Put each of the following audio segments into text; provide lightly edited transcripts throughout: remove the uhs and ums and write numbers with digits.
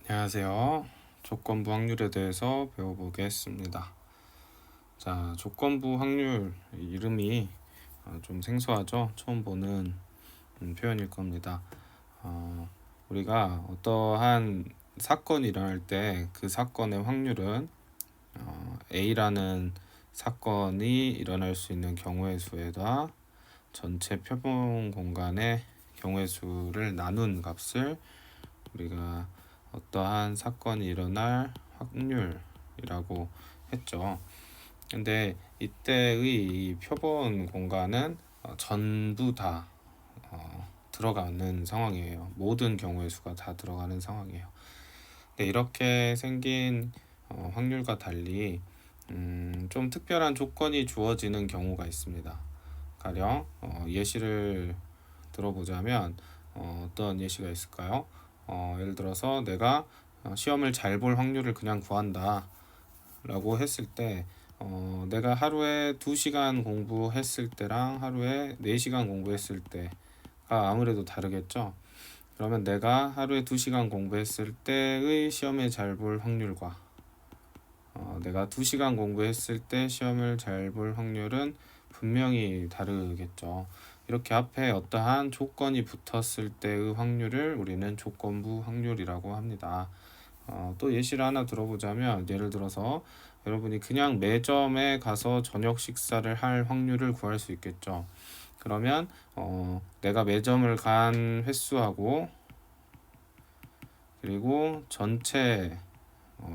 안녕하세요. 조건부 확률에 대해서 배워보겠습니다. 자, 조건부 확률 이름이 좀 생소하죠? 처음 보는 표현일 겁니다. 우리가 어떠한 사건이 일어날 때 그 사건의 확률은 A라는 사건이 일어날 수 있는 경우의 수에다 전체 표본 공간의 경우의 수를 나눈 값을 우리가 어떠한 사건이 일어날 확률이라고 했죠. 근데 이때의 이 표본 공간은 전부 다 들어가는 상황이에요. 모든 경우의 수가 다 들어가는 상황이에요. 근데 이렇게 생긴 확률과 달리 좀 특별한 조건이 주어지는 경우가 있습니다. 가령 예시를 들어보자면 어떤 예시가 있을까요? 예를 들어서 내가 시험을 잘 볼 확률을 그냥 구한다 라고 했을 때 내가 하루에 2시간 공부했을 때랑 하루에 4시간 공부했을 때가 아무래도 다르겠죠. 그러면 내가 하루에 2시간 공부했을 때의 시험에 잘 볼 확률과 내가 2시간 공부했을 때 시험을 잘 볼 확률은 분명히 다르겠죠. 이렇게 앞에 어떠한 조건이 붙었을 때의 확률을 우리는 조건부 확률이라고 합니다. 또 예시를 하나 들어보자면 예를 들어서 여러분이 그냥 매점에 가서 저녁 식사를 할 확률을 구할 수 있겠죠. 그러면 내가 매점을 간 횟수하고 그리고 전체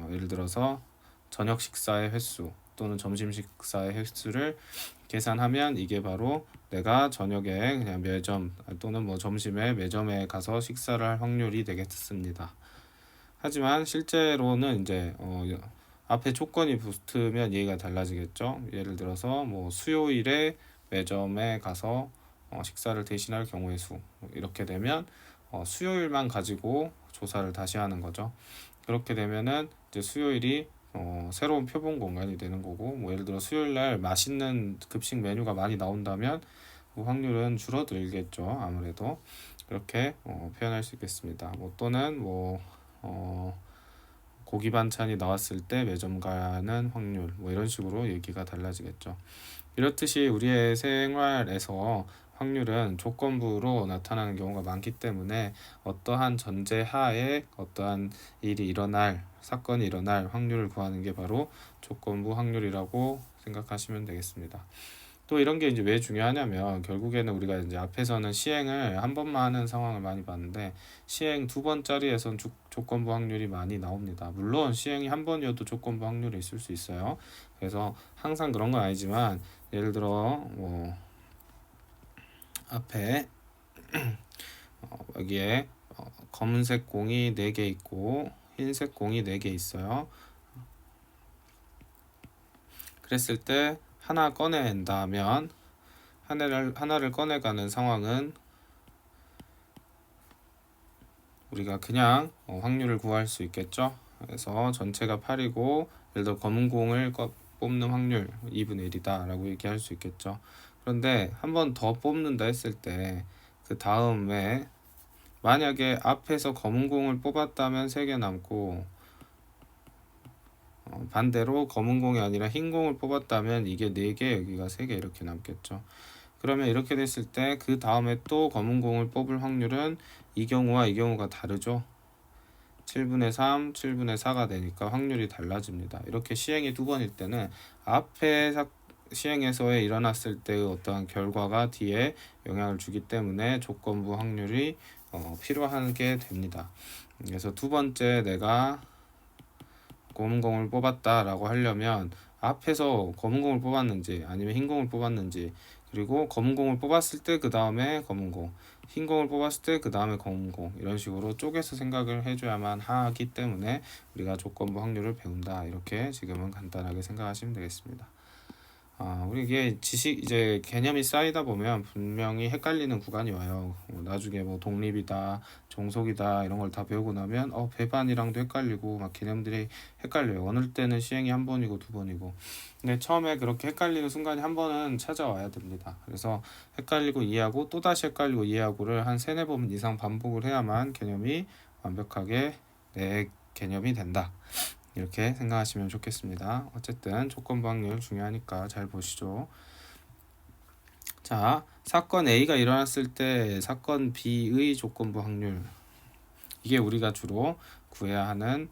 예를 들어서 저녁 식사의 횟수 또는 점심 식사의 횟수를 계산하면 이게 바로 내가 저녁에 그냥 매점 또는 뭐 점심에 매점에 가서 식사를 할 확률이 되겠습니다. 하지만 실제로는 이제 앞에 조건이 붙으면 얘기가 달라지겠죠. 예를 들어서 뭐 수요일에 매점에 가서 식사를 대신할 경우의 수 이렇게 되면 수요일만 가지고 조사를 다시 하는 거죠. 그렇게 되면은 이제 수요일이 새로운 표본 공간이 되는 거고 뭐 예를 들어 수요일 날 맛있는 급식 메뉴가 많이 나온다면 그 확률은 줄어들겠죠. 아무래도 그렇게 표현할 수 있겠습니다. 뭐 또는 뭐 고기 반찬이 나왔을 때 매점 가는 확률 뭐 이런 식으로 얘기가 달라지겠죠. 이렇듯이 우리의 생활에서 확률은 조건부로 나타나는 경우가 많기 때문에 어떠한 전제 하에 어떠한 일이 일어날 사건이 일어날 확률을 구하는 게 바로 조건부 확률이라고 생각하시면 되겠습니다. 또 이런 게 이제 왜 중요하냐면 결국에는 우리가 이제 앞에서는 시행을 한 번만 하는 상황을 많이 봤는데 시행 2번짜리에선 조건부 확률이 많이 나옵니다. 물론 시행이 한 번이어도 조건부 확률이 있을 수 있어요. 그래서 항상 그런 건 아니지만 예를 들어 뭐 앞에 여기에 검은색 공이 4개 있고 흰색 공이 4개 있어요. 그랬을 때 하나 꺼낸다면 하나를 꺼내가는 상황은 우리가 그냥 확률을 구할 수 있겠죠. 그래서 전체가 8이고 예를 들어 검은 공을 뽑는 확률 2분의 1이다 라고 얘기할 수 있겠죠. 그런데 한 번 더 뽑는다 했을 때 그 다음에 만약에 앞에서 검은 공을 뽑았다면 3개 남고 반대로 검은 공이 아니라 흰 공을 뽑았다면 이게 4개 여기가 3개 이렇게 남겠죠. 그러면 이렇게 됐을 때 그 다음에 또 검은 공을 뽑을 확률은 이 경우와 이 경우가 다르죠. 7분의 3, 7분의 4가 되니까 확률이 달라집니다. 이렇게 시행이 2번일 때는 앞에 시행에서의 일어났을 때의 어떠한 결과가 뒤에 영향을 주기 때문에 조건부 확률이 필요하게 됩니다. 그래서 2번째 내가 검은 공을 뽑았다라고 하려면 앞에서 검은 공을 뽑았는지 아니면 흰 공을 뽑았는지 그리고 검은 공을 뽑았을 때 그 다음에 검은 공, 흰 공을 뽑았을 때 그 다음에 검은 공 이런 식으로 쪼개서 생각을 해줘야만 하기 때문에 우리가 조건부 확률을 배운다 이렇게 지금은 간단하게 생각하시면 되겠습니다. 우리 이게 지식 이제 개념이 쌓이다 보면 분명히 헷갈리는 구간이 와요. 나중에 뭐 독립이다, 종속이다 이런 걸 다 배우고 나면 배반이랑도 헷갈리고 막 개념들이 헷갈려요. 어느 때는 시행이 한 번이고 2번이고. 근데 처음에 그렇게 헷갈리는 순간이 한 번은 찾아와야 됩니다. 그래서 헷갈리고 이해하고 또 다시 헷갈리고 이해하고를 한 3-4번 이상 반복을 해야만 개념이 완벽하게 내 개념이 된다. 이렇게 생각하시면 좋겠습니다. 어쨌든 조건부 확률 중요하니까 잘 보시죠. 자, 사건 A가 일어났을 때 사건 B의 조건부 확률, 이게 우리가 주로 구해야 하는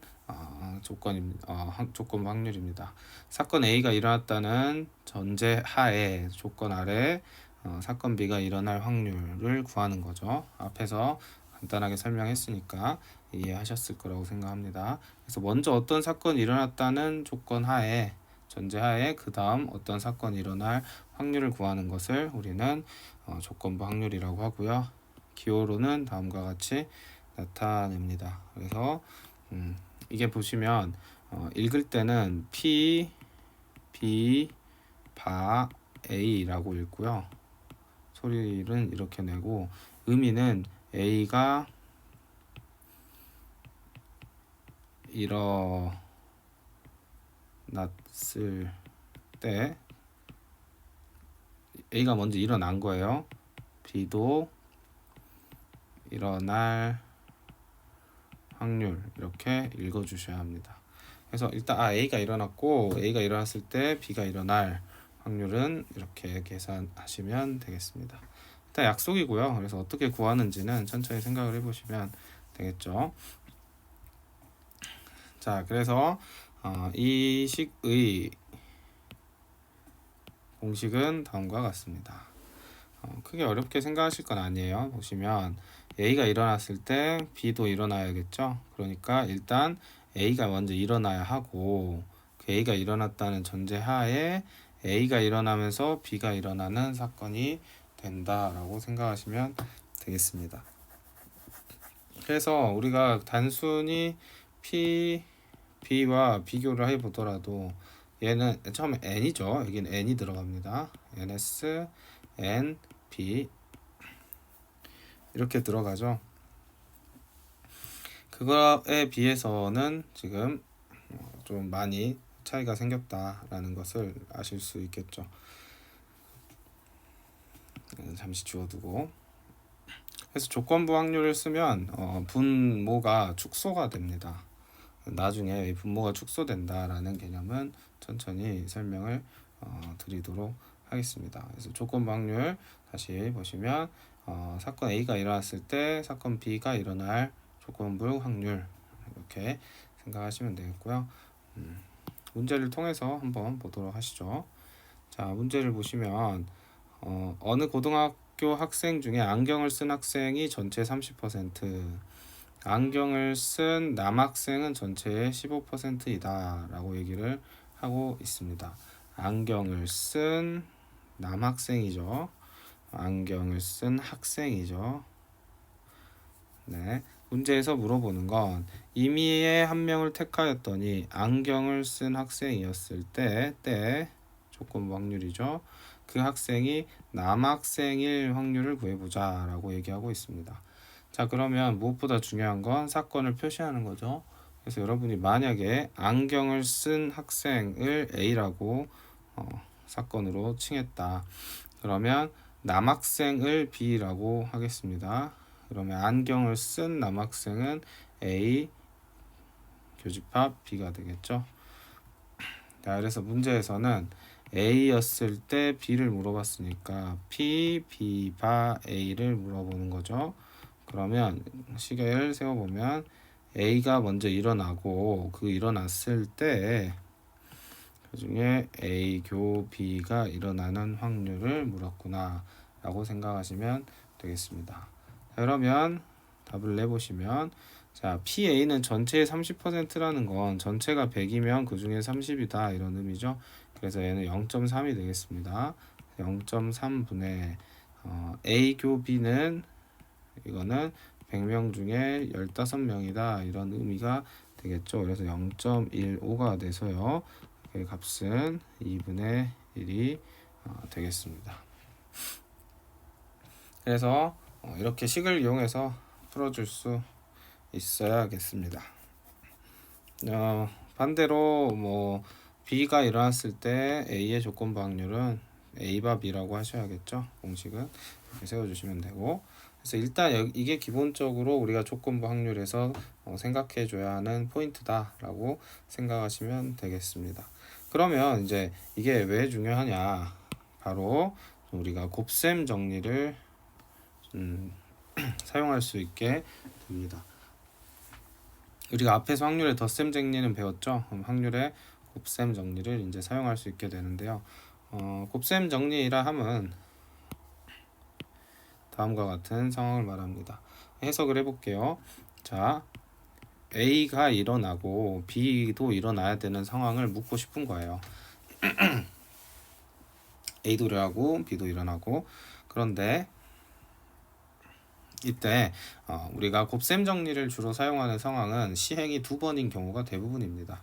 조건부 확률입니다. 사건 A가 일어났다는 전제 하에 조건 아래 사건 B가 일어날 확률을 구하는 거죠. 앞에서 간단하게 설명했으니까 이해하셨을 거라고 생각합니다. 그래서 먼저 어떤 사건이 일어났다는 조건 하에, 전제 하에 그 다음 어떤 사건이 일어날 확률을 구하는 것을 우리는 조건부 확률이라고 하고요. 기호로는 다음과 같이 나타냅니다. 그래서 이게 보시면 읽을 때는 P, B, 바, A라고 읽고요. 소리는 이렇게 내고 의미는 A가 일어났을 때, A가 먼저 일어난 거예요. B도 일어날 확률, 이렇게 읽어주셔야 합니다. 그래서 일단 A가 일어났고, A가 일어났을 때 B가 일어날 확률은 이렇게 계산하시면 되겠습니다. 일단 약속이고요. 그래서 어떻게 구하는지는 천천히 생각을 해보시면 되겠죠. 자, 그래서 이 식의 공식은 다음과 같습니다. 크게 어렵게 생각하실 건 아니에요. 보시면 A가 일어났을 때 B도 일어나야겠죠. 그러니까 일단 A가 먼저 일어나야 하고, 그 A가 일어났다는 전제 하에 A가 일어나면서 B가 일어나는 사건이 된다라고 생각하시면 되겠습니다. 그래서 우리가 단순히 P, B와 비교를 해보더라도 얘는 처음에 N이죠. 여기는 N이 들어갑니다. NS, N, B 이렇게 들어가죠. 그거에 비해서는 지금 좀 많이 차이가 생겼다라는 것을 아실 수 있겠죠. 잠시 지워두고. 그래서 조건부 확률을 쓰면 분모가 축소가 됩니다. 나중에 분모가 축소된다라는 개념은 천천히 설명을 드리도록 하겠습니다. 그래서 조건부 확률 다시 보시면 사건 A가 일어났을 때 사건 B가 일어날 조건부 확률, 이렇게 생각하시면 되겠고요. 문제를 통해서 한번 보도록 하시죠. 자, 문제를 보시면 어느 고등학교 학생 중에 안경을 쓴 학생이 전체 30%, 안경을 쓴 남학생은 전체의 15%이다 라고 얘기를 하고 있습니다. 안경을 쓴 남학생이죠. 안경을 쓴 학생이죠. 네. 문제에서 물어보는 건 임의의 한 명을 택하였더니 안경을 쓴 학생이었을 때 조건부 확률이죠. 그 학생이 남학생일 확률을 구해보자 라고 얘기하고 있습니다. 자, 그러면 무엇보다 중요한 건 사건을 표시하는 거죠. 그래서 여러분이 만약에 안경을 쓴 학생을 A라고 사건으로 칭했다. 그러면 남학생을 B라고 하겠습니다. 그러면 안경을 쓴 남학생은 A 교집합 B가 되겠죠. 자, 그래서 문제에서는 A였을 때 B를 물어봤으니까 P, B, 바 A를 물어보는 거죠. 그러면 시계를 세워보면 A가 먼저 일어나고 그 일어났을 때 그중에 A 교 B가 일어나는 확률을 물었구나 라고 생각하시면 되겠습니다. 자, 그러면 답을 내보시면, 자, PA는 전체의 30%라는 건 전체가 100이면 그 중에 30이다 이런 의미죠. 그래서 얘는 0.3이 되겠습니다. 0.3분의 A 교 B는 이거는 100명 중에 15명이다 이런 의미가 되겠죠. 그래서 0.15가 돼서요. 그 값은 2분의 1이 되겠습니다. 그래서 이렇게 식을 이용해서 풀어줄 수 있어야겠습니다. 반대로 뭐 B가 일어났을 때 A의 조건부 확률은 A 바 B라고 하셔야겠죠. 공식은 이렇게 세워주시면 되고, 그래서 일단 이게 기본적으로 우리가 조건부 확률에서 생각해 줘야 하는 포인트다라고 생각하시면 되겠습니다. 그러면 이제 이게 왜 중요하냐? 바로 우리가 곱셈 정리를 사용할 수 있게 됩니다. 우리가 앞에서 확률의 덧셈 정리는 배웠죠? 그럼 확률의 곱셈 정리를 이제 사용할 수 있게 되는데요. 곱셈 정리라 함은 다음과 같은 상황을 말합니다. 해석을 해볼게요. 자, A가 일어나고 B도 일어나야 되는 상황을 묻고 싶은 거예요. A도 일어나고 B도 일어나고. 그런데 이때 우리가 곱셈 정리를 주로 사용하는 상황은 시행이 2번인 경우가 대부분입니다.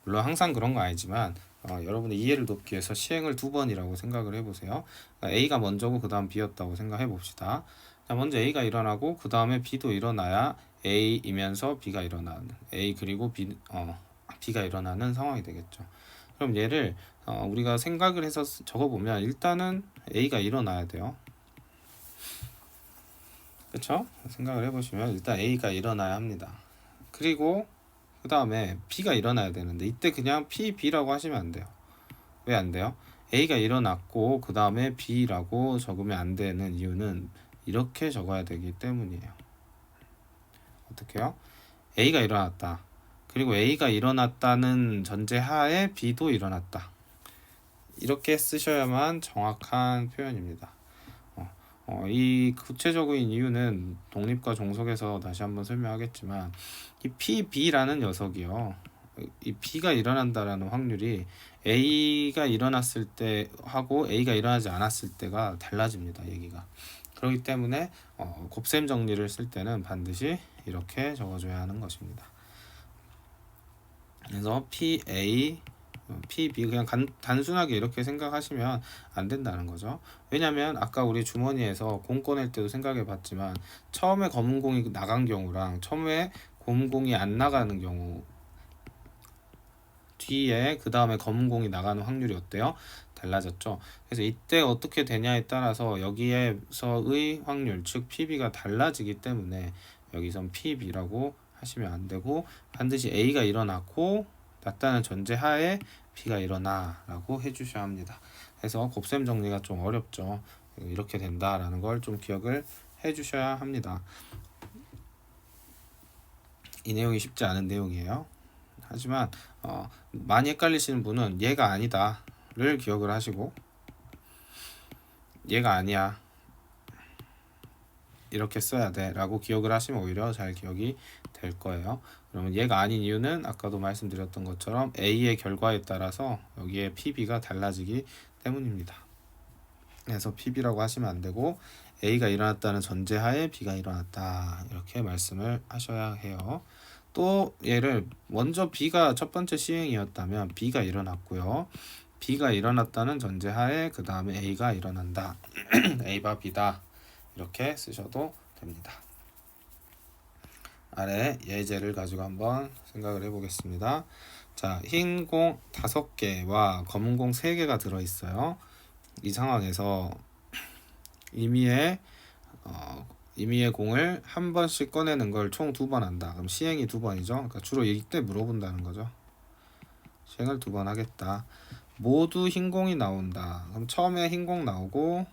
물론 항상 그런 거 아니지만 여러분의 이해를 돕기 위해서 시행을 2번이라고 생각을 해보세요. 그러니까 A가 먼저고 그 다음 B였다고 생각해 봅시다. 자, 먼저 A가 일어나고 그 다음에 B도 일어나야 A이면서 B가 일어나는 A 그리고 B가 일어나는 상황이 되겠죠. 그럼 얘를 우리가 생각을 해서 적어보면 일단은 A가 일어나야 돼요. 그렇죠? 생각을 해보시면 일단 A가 일어나야 합니다. 그리고 그 다음에 B가 일어나야 되는데 이때 그냥 P, B라고 하시면 안 돼요. 왜 안 돼요? A가 일어났고 그 다음에 B라고 적으면 안 되는 이유는 이렇게 적어야 되기 때문이에요. 어떻게요? A가 일어났다. 그리고 A가 일어났다는 전제하에 B도 일어났다. 이렇게 쓰셔야만 정확한 표현입니다. 이 구체적인 이유는 독립과 종속에서 다시 한번 설명하겠지만 이 PB라는 녀석이요. 이 B가 일어난다라는 확률이 A가 일어났을 때 하고 A가 일어나지 않았을 때가 달라집니다. 얘기가. 그렇기 때문에 곱셈 정리를 쓸 때는 반드시 이렇게 적어줘야 하는 것입니다. 그래서 PA PB 그냥 단순하게 이렇게 생각하시면 안 된다는 거죠. 왜냐면 아까 우리 주머니에서 공 꺼낼 때도 생각해 봤지만 처음에 검은 공이 나간 경우랑 처음에 검은 공이 안 나가는 경우 뒤에 그 다음에 검은 공이 나가는 확률이 어때요? 달라졌죠. 그래서 이때 어떻게 되냐에 따라서 여기에서의 확률 즉 PB가 달라지기 때문에 여기선 PB라고 하시면 안 되고 반드시 A가 일어났고 낮다는 전제하에 B가 일어나 라고 해주셔야 합니다. 그래서 곱셈 정리가 좀 어렵죠. 이렇게 된다라는 걸 좀 기억을 해주셔야 합니다. 이 내용이 쉽지 않은 내용이에요. 하지만 많이 헷갈리시는 분은 얘가 아니다를 기억을 하시고 얘가 아니야 이렇게 써야 돼 라고 기억을 하시면 오히려 잘 기억이 될 거예요. 그러면 얘가 아닌 이유는 아까도 말씀드렸던 것처럼 A의 결과에 따라서 여기에 PB가 달라지기 때문입니다. 그래서 PB라고 하시면 안 되고 A가 일어났다는 전제하에 B가 일어났다 이렇게 말씀을 하셔야 해요. 또 얘를 먼저 B가 첫 번째 시행이었다면 B가 일어났고요. B가 일어났다는 전제하에 그 다음에 A가 일어난다. A바 B다. 이렇게 쓰셔도 됩니다. 아래 예제를 가지고 한번 생각을 해보겠습니다. 자, 흰 공 5개와 검은 공 3개가 들어있어요. 이 상황에서 임의의 공을 한 번씩 꺼내는 걸 총 2번 한다. 그럼 시행이 2번이죠. 그러니까 주로 이때 물어본다는 거죠. 시행을 2번 하겠다. 모두 흰 공이 나온다. 그럼 처음에 흰 공 나오고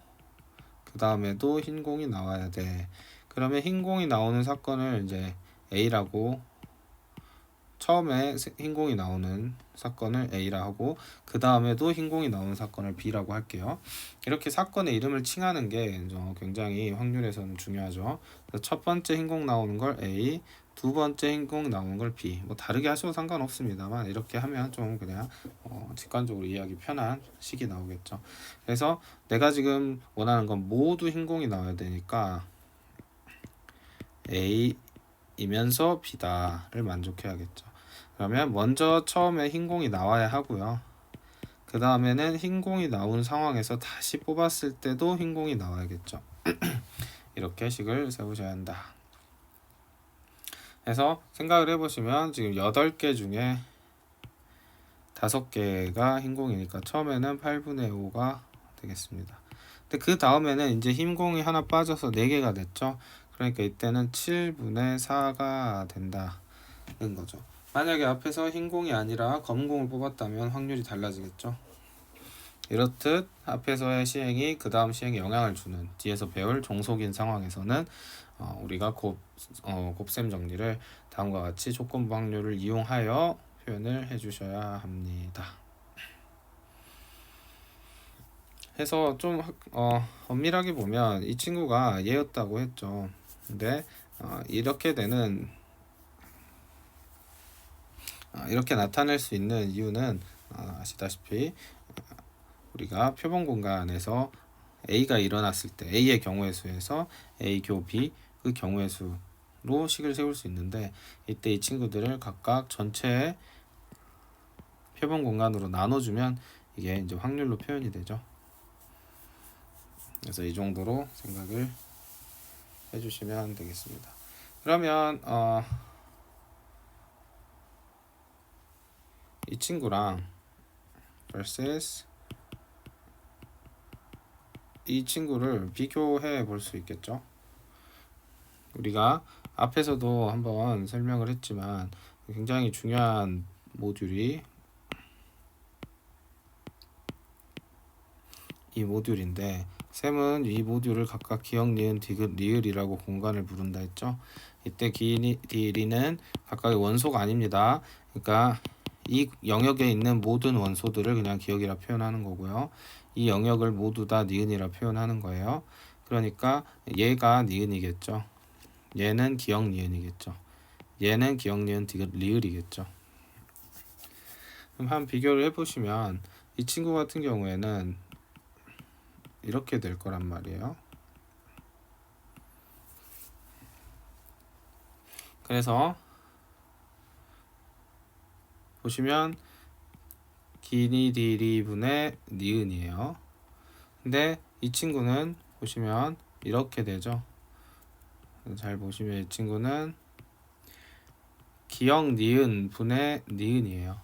그 다음에도 흰 공이 나와야 돼. 그러면 흰 공이 나오는 사건을 이제 A라고 처음에 흰 공이 나오는 사건을 A라 하고 그 다음에도 흰 공이 나오는 사건을 B라고 할게요. 이렇게 사건의 이름을 칭하는 게 굉장히 확률에서는 중요하죠. 첫 번째 흰 공 나오는 걸 A, 두 번째 흰 공 나오는 걸 B. 뭐 다르게 하셔도 상관없습니다만 이렇게 하면 좀 그냥 직관적으로 이해하기 편한 식이 나오겠죠. 그래서 내가 지금 원하는 건 모두 흰 공이 나와야 되니까 A이면서 B다를 만족해야겠죠. 그러면 먼저 처음에 흰 공이 나와야 하고요. 그 다음에는 흰 공이 나온 상황에서 다시 뽑았을 때도 흰 공이 나와야겠죠. 이렇게 식을 세우셔야 한다. 그래서 생각을 해보시면 지금 8개 중에 5개가 흰 공이니까 처음에는 8분의 5가 되겠습니다. 근데 그 다음에는 이제 흰공이 하나 빠져서 4개가 됐죠. 그러니까 이때는 7분의 4가 된다는 거죠. 만약에 앞에서 흰공이 아니라 검은공을 뽑았다면 확률이 달라지겠죠. 이렇듯 앞에서의 시행이 그 다음 시행에 영향을 주는 뒤에서 배울 종속인 상황에서는 우리가 곱셈 정리를 다음과 같이 조건부 확률을 이용하여 표현을 해주셔야 합니다. 해서 좀 엄밀하게 보면 이 친구가 얘였다고 했죠. 근데 이렇게 나타낼 수 있는 이유는 아시다시피 우리가 표본 공간에서 A가 일어났을 때 A의 경우의 수에서 A 교 B 그 경우의 수로 식을 세울 수 있는데 이때 이 친구들을 각각 전체의 표본 공간으로 나눠주면 이게 이제 확률로 표현이 되죠. 그래서 이 정도로 생각을 해주시면 되겠습니다. 그러면 이 친구랑 versus 이 친구를 비교해 볼 수 있겠죠. 우리가 앞에서도 한번 설명을 했지만 굉장히 중요한 모듈이 이 모듈인데 셈은 이 모듈을 각각 기역, 니은, 디귿, 리을이라고 공간을 부른다 했죠. 이때 디리는 각각의 원소가 아닙니다. 그러니까 이 영역에 있는 모든 원소들을 그냥 기역이라 표현하는 거고요. 이 영역을 모두 다 니은이라 표현하는 거예요. 그러니까 얘가 니은이겠죠. 얘는 기역, 니은이겠죠. 얘는 기역, 니은, 디귿, 리을이겠죠. 그럼 한 비교를 해보시면 이 친구 같은 경우에는 이렇게 될 거란 말이에요. 그래서 보시면 기니디리분의 니은이에요. 근데 이 친구는 보시면 이렇게 되죠. 잘 보시면 이 친구는 기역 니은 분의 니은이에요.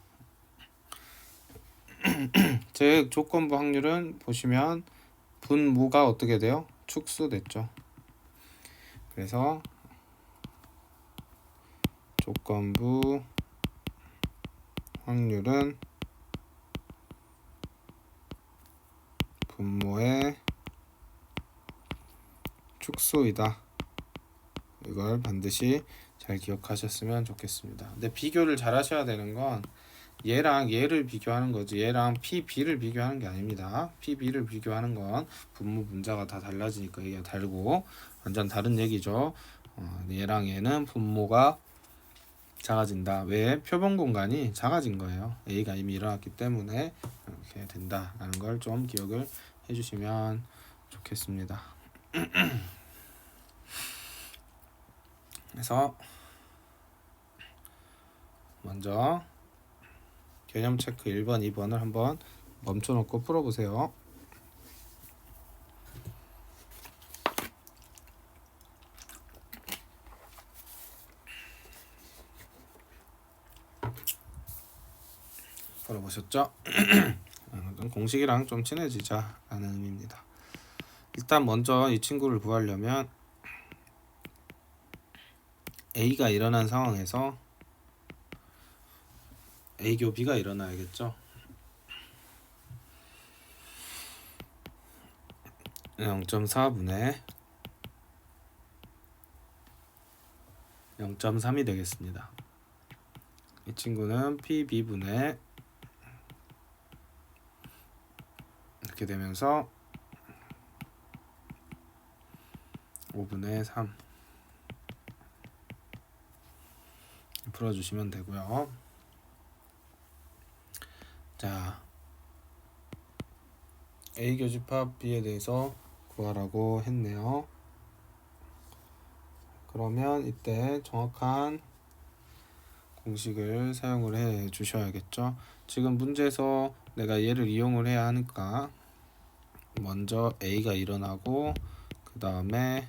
즉 조건부 확률은 보시면 분모가 어떻게 돼요? 축소됐죠. 그래서 조건부 확률은 분모의 축소이다. 이걸 반드시 잘 기억하셨으면 좋겠습니다. 근데 비교를 잘 하셔야 되는 건 얘랑 얘를 비교하는 거지 얘랑 PB를 비교하는 게 아닙니다. PB를 비교하는 건 분모 분자가 다 달라지니까 이게 다르고 완전 다른 얘기죠. 얘랑 얘는 분모가 작아진다. 왜? 표본 공간이 작아진 거예요. A가 이미 일어났기 때문에 이렇게 된다라는 걸 좀 기억을 해주시면 좋겠습니다. 그래서 먼저 개념 체크 1번, 2번을 한번 멈춰놓고 풀어보세요. 풀어보셨죠? 공식이랑 좀 친해지자 라는 의미입니다. 일단 먼저 이 친구를 구하려면 A가 일어난 상황에서 A교 B가 일어나야겠죠. 0.4분의 0.3이 되겠습니다. 이 친구는 PB분의 이렇게 되면서 5분의 3 풀어주시면 되고요. 자, A 교집합 B에 대해서 구하라고 했네요. 그러면 이때 정확한 공식을 사용을 해 주셔야겠죠. 지금 문제에서 내가 얘를 이용을 해야 하니까 먼저 A가 일어나고 그 다음에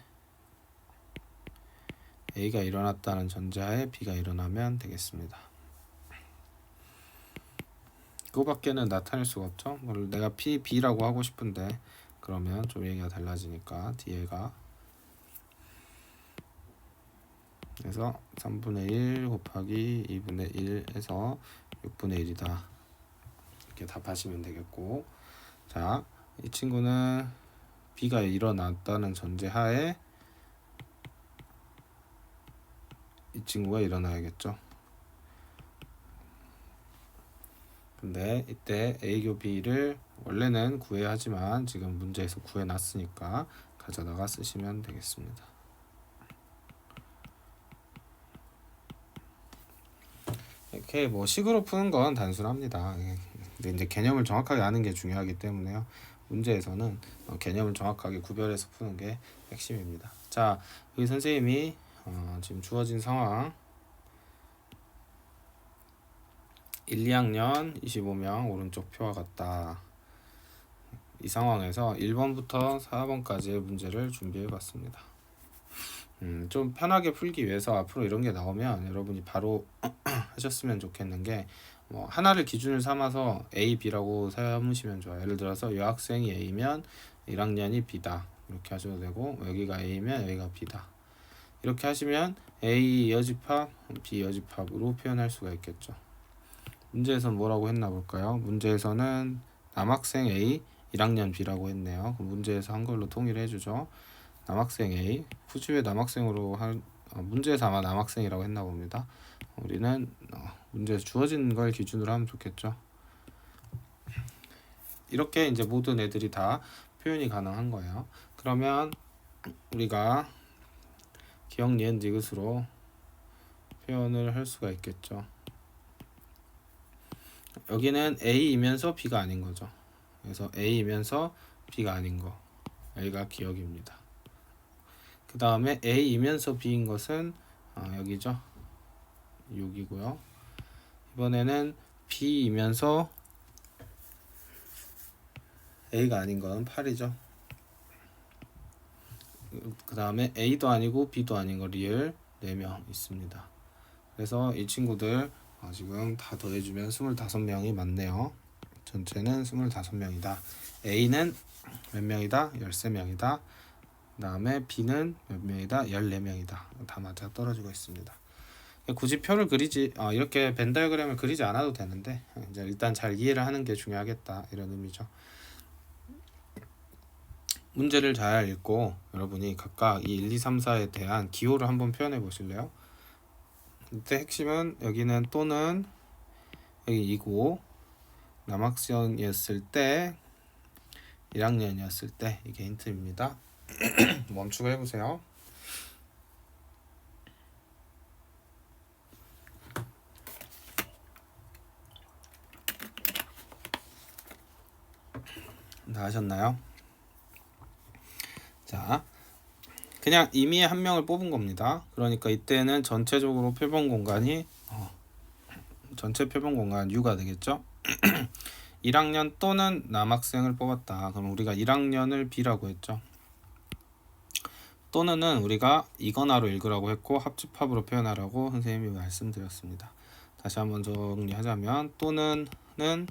A가 일어났다는 전제하에 B가 일어나면 되겠습니다. 그거밖에는 나타낼 수가 없죠. 내가 P, B라고 하고 싶은데 그러면 좀 얘기가 달라지니까 뒤에가. 그래서 3분의 1 곱하기 2분의 1 해서 6분의 1이다. 이렇게 답하시면 되겠고, 자, 이 친구는 B가 일어났다는 전제 하에 이 친구가 일어나야겠죠. 근데 이때 A 교 B를 원래는 구해야 하지만 지금 문제에서 구해놨으니까 가져다가 쓰시면 되겠습니다. 이렇게 뭐 식으로 푸는 건 단순합니다. 근데 이제 개념을 정확하게 아는 게 중요하기 때문에요. 문제에서는 개념을 정확하게 구별해서 푸는 게 핵심입니다. 자, 여기 선생님이 지금 주어진 상황 1, 2학년 25명 오른쪽 표와 같다. 이 상황에서 1번부터 4번까지의 문제를 준비해 봤습니다. 좀 편하게 풀기 위해서 앞으로 이런 게 나오면 여러분이 바로 하셨으면 좋겠는 게 뭐 하나를 기준을 삼아서 A, B라고 삼으시면 좋아요. 예를 들어서 이 학생이 A면 1학년이 B다. 이렇게 하셔도 되고 여기가 A면 여기가 B다. 이렇게 하시면 A 여집합, B 여집합으로 표현할 수가 있겠죠. 문제에서는 뭐라고 했나 볼까요? 문제에서는 남학생 A, 1학년 B라고 했네요. 그럼 문제에서 한글로 통일해 주죠. 남학생 A, 굳이 왜 남학생으로 문제에서 아마 남학생이라고 했나 봅니다. 우리는 문제에서 주어진 걸 기준으로 하면 좋겠죠. 이렇게 이제 모든 애들이 다 표현이 가능한 거예요. 그러면 우리가 기억, 니은, 디귿으로 표현을 할 수가 있겠죠. 여기는 A이면서 B가 아닌 거죠. 그래서 A이면서 B가 아닌 거, A가 기억입니다. 그 다음에 A이면서 B인 것은 여기죠. 6이고요. 이번에는 B이면서 A가 아닌 건 8이죠. 그 다음에 A도 아니고 B도 아닌 거 리을 4명 있습니다. 그래서 이 친구들 지금 다 더해주면 25명이 맞네요. 전체는 25명이다. A는 몇 명이다? 13명이다. 그 다음에 B는 몇 명이다? 14명이다. 다 맞아 떨어지고 있습니다. 굳이 표를 그리지 이렇게 벤 다이어그램을 그리지 않아도 되는데 이제 일단 잘 이해를 하는 게 중요하겠다 이런 의미죠. 문제를 잘 읽고 여러분이 각각 이 1, 2, 3, 4에 대한 기호를 한번 표현해 보실래요? 이때 핵심은 여기는 또는 여기 2고 남학생이었을 때 1학년이었을 때 이게 힌트입니다. 멈추고 해보세요. 다 하셨나요? 자, 그냥 임의의 한 명을 뽑은 겁니다. 그러니까 이때는 전체적으로 표본 공간이 전체 표본 공간 U가 되겠죠. 1학년 또는 남학생을 뽑았다. 그럼 우리가 1학년을 B라고 했죠. 또는은 우리가 이거나로 읽으라고 했고 합집합으로 표현하라고 선생님이 말씀드렸습니다. 다시 한번 정리하자면 또는은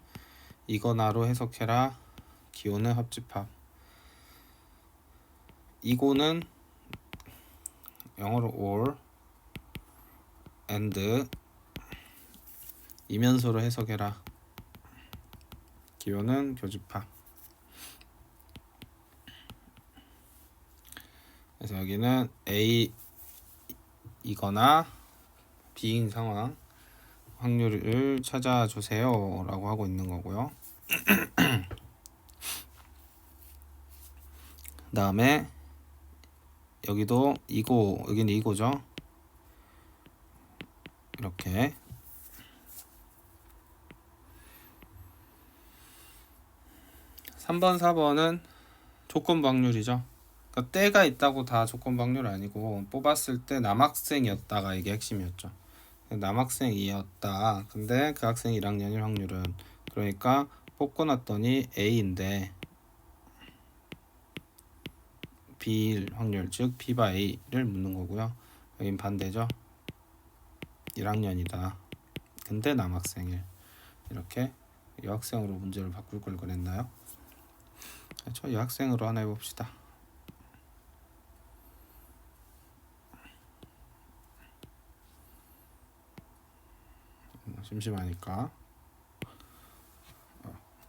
이거나로 해석해라. 기호는 합집합. 이고는 영어로 or and 이면소로 해석해라. 기호는 교집합. 그래서 여기는 A 이거나 B인 상황 확률을 찾아주세요 라고 하고 있는 거고요. 그 다음에 여기도 이고 여기는 이고죠. 이렇게 3번 4번은 조건부 확률이죠. 그러니까 때가 있다고 다 조건부 확률 아니고 뽑았을 때 남학생이었다가 이게 핵심이었죠. 남학생이었다. 근데 그 학생이 1학년일 확률은 그러니까 뽑고 났더니 A인데 B일 확률 즉 B바 A를 묻는 거고요. 여긴 반대죠. 1학년이다. 근데 남학생일. 이렇게 여학생으로 문제를 바꿀 걸 그랬나요? 그렇죠? 여학생으로 하나 해봅시다. 심심하니까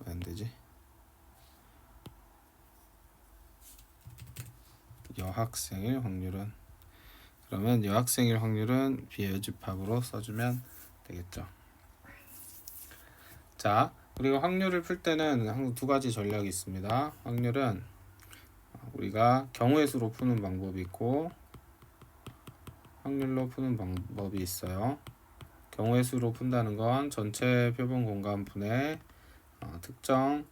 왜 안되지? 여학생일 확률은, 그러면 여학생일 확률은 비여집합으로 써주면 되겠죠. 자, 그리고 확률을 풀 때는 두 가지 전략이 있습니다. 확률은 우리가 경우의 수로 푸는 방법이 있고 확률로 푸는 방법이 있어요. 경우의 수로 푼다는 건 전체 표본 공간분의 특정,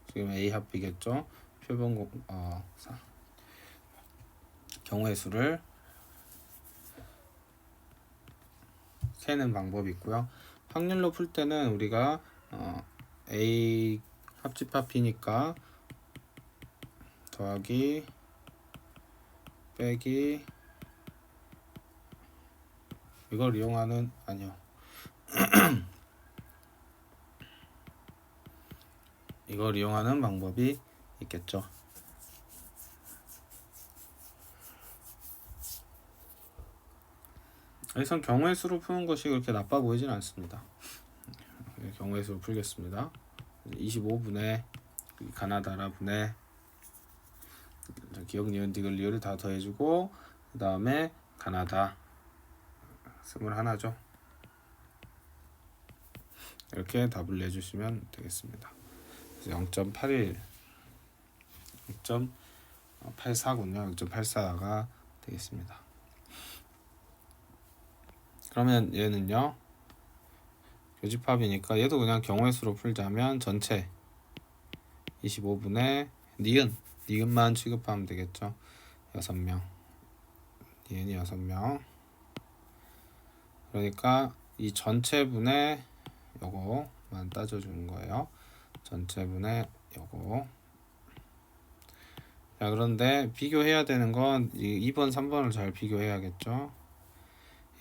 지금 A 합비겠죠. 표본 경우의 수를 세는 방법이 있고요. 확률로 풀 때는 우리가 A 합집합 B니까 더하기 빼기 이걸 이용하는, 아니요, 이걸 이용하는 방법이 있겠죠. 여기선 경우의 수로 푸는 것이 그렇게 나빠 보이진 않습니다. 경우의 수로 풀겠습니다. 25분의 가나다라 분의 기억, 니은, 디귿, 리을을 다 더해주고 그 다음에 가나다 21죠. 이렇게 답을 내주시면 되겠습니다. 0.81, 0.84군요. 0.84가 되겠습니다. 그러면 얘는요, 교집합이니까 얘도 그냥 경우의 수로 풀자면 전체 25분의 니은만 취급하면 되겠죠. 6명, 니은이 6명. 그러니까 이 전체분의 요거만 따져주는 거예요. 전체분의 요거. 자, 그런데 비교해야 되는 건 2번, 3번을 잘 비교해야겠죠.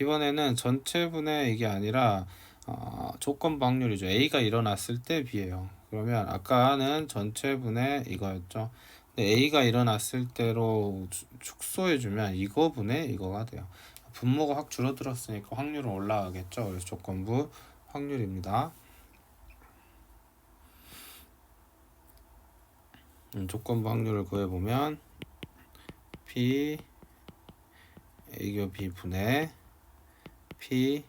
이번에는 전체분의 이게 아니라 조건부 확률이죠. A가 일어났을 때 B예요. 그러면 아까는 전체분의 이거였죠. 근데 A가 일어났을 때로 축소해주면 이거분의 이거가 돼요. 분모가 확 줄어들었으니까 확률은 올라가겠죠. 그래서 조건부 확률입니다. 조건부 확률을 구해보면 P A교 B 분의 P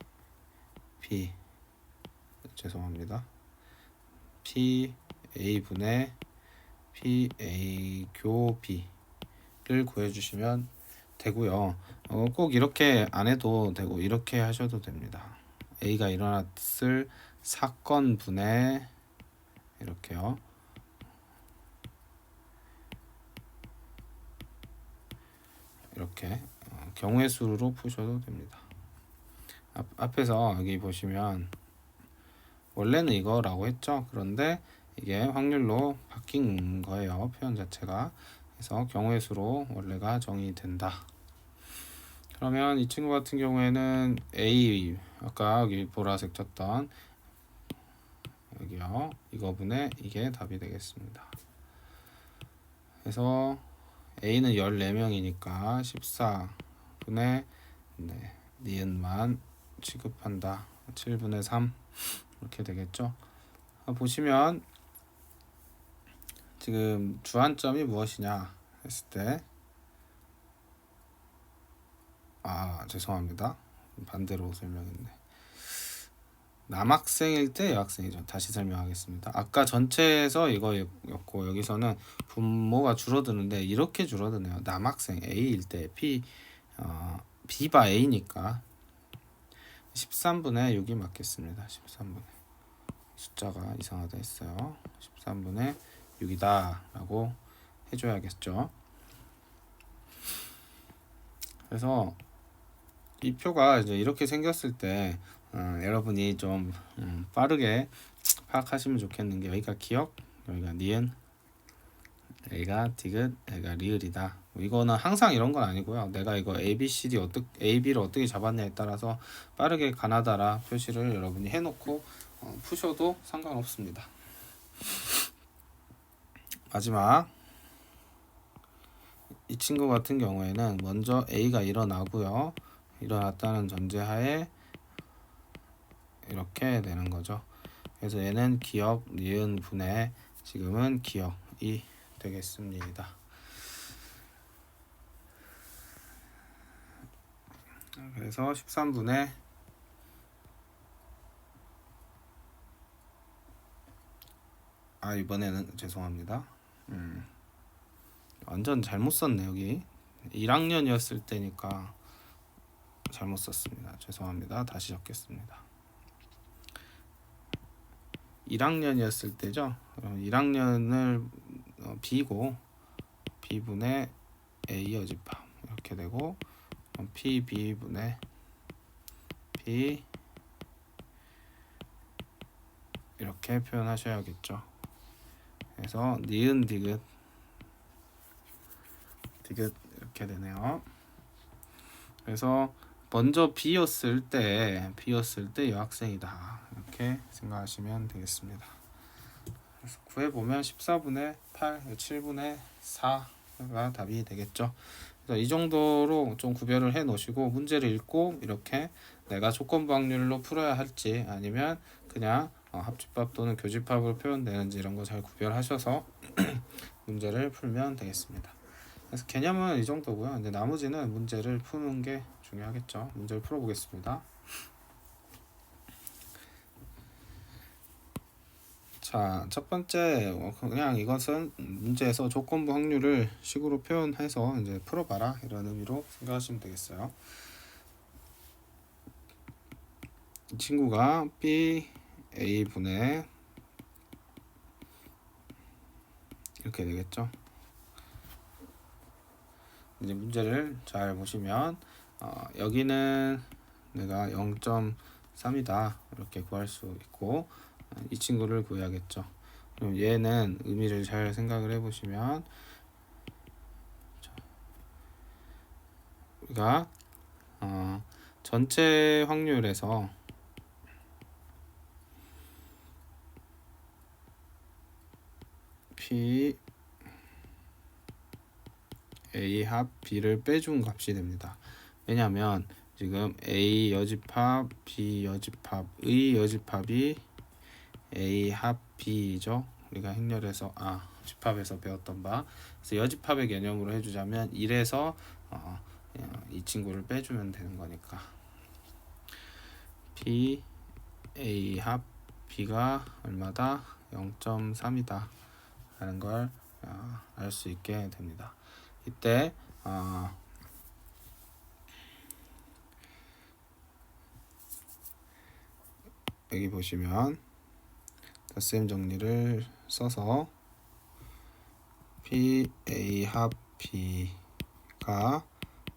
죄송합니다. P A 분의 P A 교 B를 구해주시면 되고요. 꼭 이렇게 안 해도 되고 이렇게 하셔도 됩니다. A가 일어났을 사건 분의 이렇게요. 이렇게 경우의 수로 푸셔도 됩니다. 앞에서 여기 보시면 원래는 이거라고 했죠. 그런데 이게 확률로 바뀐 거예요. 표현 자체가. 그래서 경우의 수로 원래가 정의된다. 그러면 이 친구 같은 경우에는 A, 아까 여기 보라색 쳤던 여기요, 이거분의 이게 답이 되겠습니다. 그래서 A는 14명이니까 14분의 니은만 취급한다. 7분의 3 이렇게 되겠죠. 보시면 지금 주안점이 무엇이냐 했을 때, 죄송합니다. 반대로 설명했네. 남학생일 때 여학생이죠. 다시 설명하겠습니다. 아까 전체에서 이거였고 여기서는 분모가 줄어드는데 이렇게 줄어드네요. 남학생 A일 때 B바 A니까 13분의 6이 맞겠습니다. 13분의 숫자가 이상하다 했어요. 13분의 6이다 라고 해줘야겠죠. 그래서 이 표가 이제 이렇게 생겼을 때 여러분이 좀 빠르게 파악하시면 좋겠는 게, 여기가 기억, 여기가 니은, 여기가 디귿, 여기가 리을이다. 이거는 항상 이런 건 아니고요. 내가 이거 ABCD AB를 어떻게 잡았냐에 따라서 빠르게 가나다라 표시를 여러분이 해놓고 푸셔도 상관없습니다. 마지막 이 친구 같은 경우에는 먼저 A가 일어나고요. 일어났다는 전제하에 이렇게 되는 거죠. 그래서 얘는 기억 니은 분의 지금은 기억이 되겠습니다. 그래서 13분의 이번에는 죄송합니다. 완전 잘못 썼네. 여기 1학년이었을 때니까 잘못 썼습니다. 죄송합니다. 다시 적겠습니다. 1학년이었을 때죠. 1학년을 B고 B분의 A 여집합 이렇게 되고 PB분의 B 이렇게 표현하셔야겠죠. 그래서 니은 디귿 이렇게 되네요. 그래서 먼저 B였을 때 여학생이다 이렇게 생각하시면 되겠습니다. 그래서 구해보면 14분의 8, 7분의 4가 답이 되겠죠. 그래서 이 정도로 좀 구별을 해 놓으시고 문제를 읽고 이렇게 내가 조건부 확률로 풀어야 할지 아니면 그냥 합집합 또는 교집합으로 표현되는지 이런 거 잘 구별하셔서 문제를 풀면 되겠습니다. 그래서 개념은 이 정도고요. 근데 나머지는 문제를 푸는 게 중요하겠죠. 문제를 풀어보겠습니다. 자, 첫 번째 그냥 이것은 문제에서 조건부 확률을 식으로 표현해서 이제 풀어봐라 이런 의미로 생각하시면 되겠어요. 이 친구가 B A 분의 이렇게 되겠죠. 이제 문제를 잘 보시면 여기는 내가 0.3이다 이렇게 구할 수 있고 이 친구를 구해야겠죠. 그럼 얘는 의미를 잘 생각을 해보시면 우리가 전체 확률에서 P A 합 B를 빼준 값이 됩니다. 왜냐하면 지금 A 여집합 B 여집합의 여집합이 A 합 B죠. 우리가 행렬에서 집합에서 배웠던 바. 그래서 여집합의 개념으로 해주자면 1에서 이 친구를 빼주면 되는 거니까 B A 합 B가 얼마다? 0.3이다 라는 걸 알 수 있게 됩니다. 이때 여기 보시면 덧셈 정리를 써서 PA 합 B가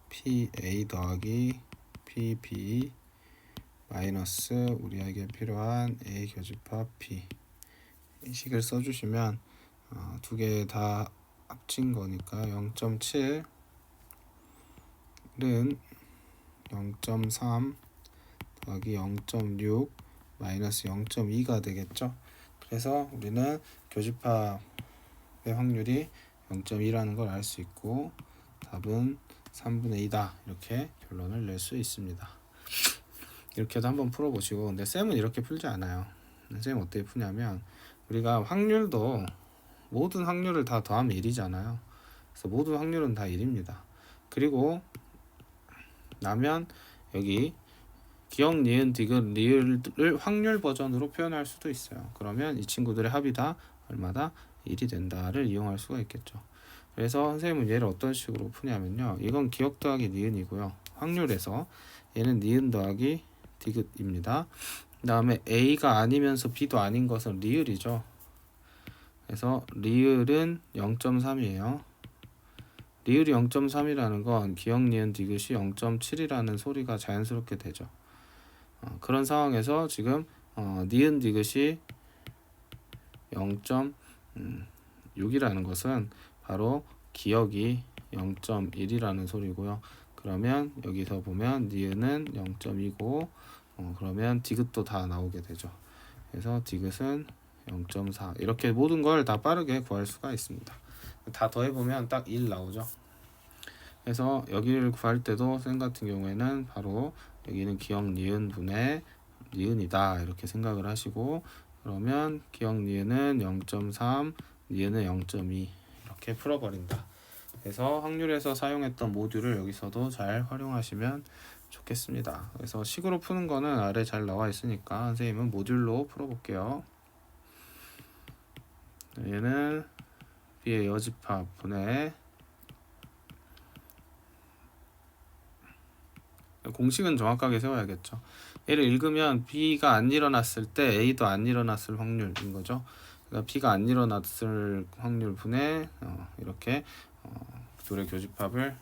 PA 더하기 PB 마이너스 우리에게 필요한 A 교집합 B 이 식을 써주시면 두 개 다 합친 거니까 0.7은 0.3 더하기 0.6 마이너스 0.2가 되겠죠. 그래서 우리는 교집합의 확률이 0.2라는 걸 알 수 있고 답은 3분의 2다 이렇게 결론을 낼 수 있습니다. 이렇게도 한번 풀어보시고 근데 쌤은 이렇게 풀지 않아요. 쌤은 어떻게 푸냐면 우리가 확률도 모든 확률을 다 더하면 1이잖아요. 그래서 모든 확률은 다 1입니다. 그리고 나면 여기 기억, 니은, 디귿, 리을을 확률 버전으로 표현할 수도 있어요. 그러면 이 친구들의 합이 다 얼마다? 1이 된다를 이용할 수가 있겠죠. 그래서 선생님은 얘를 어떤 식으로 푸냐면요. 이건 기억 더하기 니은이고요. 확률에서 얘는 니은 더하기 디귿입니다. 그 다음에 A가 아니면서 B도 아닌 것은 리을이죠. 그래서 리을은 0.3이에요. 리을이 0.3이라는 건 기억, 니은, 디귿이 0.7이라는 소리가 자연스럽게 되죠. 그런 상황에서 지금 니은, 디귿이 0.6이라는 것은 바로 기억이 0.1이라는 소리고요. 그러면 여기서 보면 니은은 0.2고 그러면 디귿도 다 나오게 되죠. 그래서 디귿은 0.4 이렇게 모든 걸 다 빠르게 구할 수가 있습니다. 다 더해보면 딱 1 나오죠. 그래서 여기를 구할 때도 쌤 같은 경우에는 바로 여기는 기억 니은 분의 니은이다 이렇게 생각을 하시고, 그러면 기억 니은은 0.3, 니은은 0.2 이렇게 풀어버린다. 그래서 확률에서 사용했던 모듈을 여기서도 잘 활용하시면 좋겠습니다. 그래서 식으로 푸는 거는 아래 잘 나와 있으니까 선생님은 모듈로 풀어볼게요. 얘는 B의 여집합 분의, 공식은 정확하게 세워야겠죠. 얘를 읽으면 B가 안 일어났을 때 A도 안 일어났을 확률인 거죠. 그러니까 B가 안 일어났을 확률 분의 이렇게 둘의 교집합을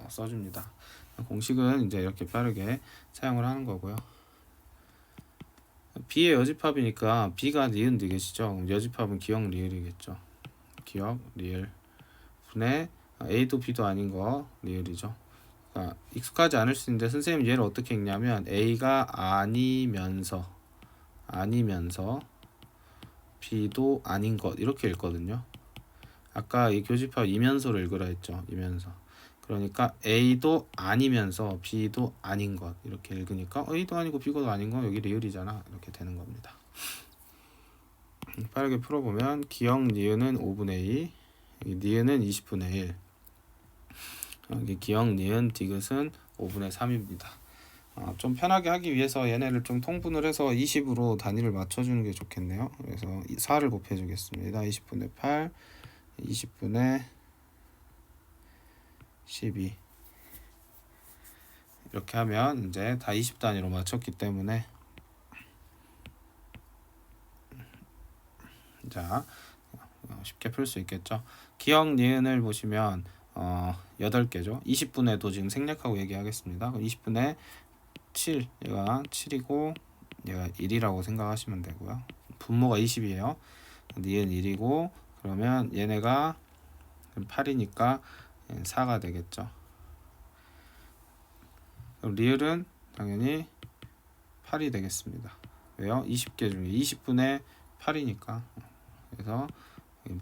써줍니다. 공식은 이제 이렇게 빠르게 사용을 하는 거고요. B의 여집합이니까 B가 니은 디귿이죠. 여집합은 기억 리을이겠죠. 기억 리을 분의 A도 B도 아닌 거 리을이죠. 그러니까 익숙하지 않을 수 있는데 선생님 얘를 어떻게 읽냐면 A가 아니면서 B도 아닌 것 이렇게 읽거든요. 아까 이 교집합 이면서로 읽으라 했죠. 이면서. 그러니까 A도 아니면서 B도 아닌 것 이렇게 읽으니까 A도 아니고 B도 아닌 거 여기 리을이잖아 이렇게 되는 겁니다. 빠르게 풀어보면 기억 니은은 5분의 2, 니은은 20분의 1, 여기 기억 니은 디귿은 5분의 3입니다. 좀 편하게 하기 위해서 얘네를 좀 통분을 해서 20으로 단위를 맞춰주는 게 좋겠네요. 그래서 4를 곱해주겠습니다. 20분의 8, 20분의 12 이렇게 하면 이제 다 20단위로 맞췄기 때문에, 자 쉽게 풀 수 있겠죠. 기억 니은을 보시면 8개죠. 20분에도 지금 생략하고 얘기하겠습니다. 20분의 7, 얘가 7이고 얘가 1이라고 생각하시면 되고요. 분모가 20이에요. 니은 1이고 그러면 얘네가 8이니까 4가 되겠죠. 그럼 리을은 당연히 8이 되겠습니다. 왜요? 20개 중에 20분의 8이니까. 그래서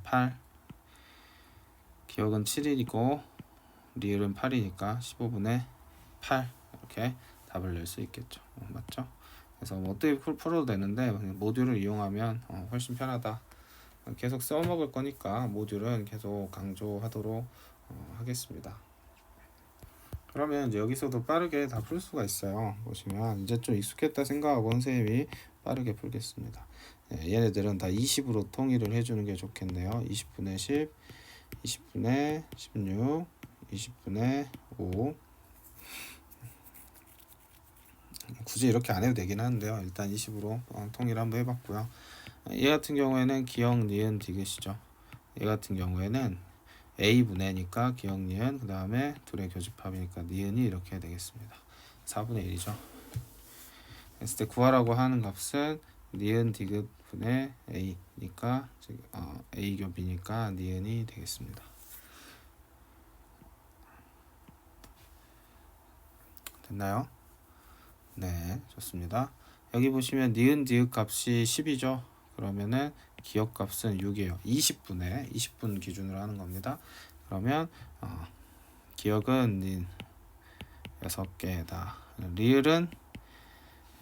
8, 기억은 7이고 리을은 8이니까 15분의 8 이렇게 답을 낼 수 있겠죠. 맞죠? 그래서 뭐 어떻게 풀어도 되는데 모듈을 이용하면 훨씬 편하다. 계속 써먹을 거니까 모듈은 계속 강조하도록 하겠습니다. 그러면 이제 여기서도 빠르게 다 풀 수가 있어요. 보시면 이제 좀 익숙했다 생각하고 선생님이 빠르게 풀겠습니다. 얘네들은 다 20으로 통일을 해주는 게 좋겠네요. 20분의 10, 20분의 16, 20분의 5. 굳이 이렇게 안 해도 되긴 하는데요. 일단 20으로 통일 한번 해봤고요. 얘 같은 경우에는 기억 니은 디귿이죠. 얘 같은 경우에는 A분의 니까 기억 니은, 그 다음에 둘의 교집합이니까 니은이 이렇게 되겠습니다. 4분의 1이죠. 했을 때 구하라고 하는 값은 니은 디귿 분의 A니까 A 겹이니까 니은이 되겠습니다. 됐나요? 네, 좋습니다. 여기 보시면 니은 디귿 값이 10이죠. 그러면은 기억 값은 6이에요. 20분 기준으로 하는 겁니다. 그러면 기억은 6개다. 리을은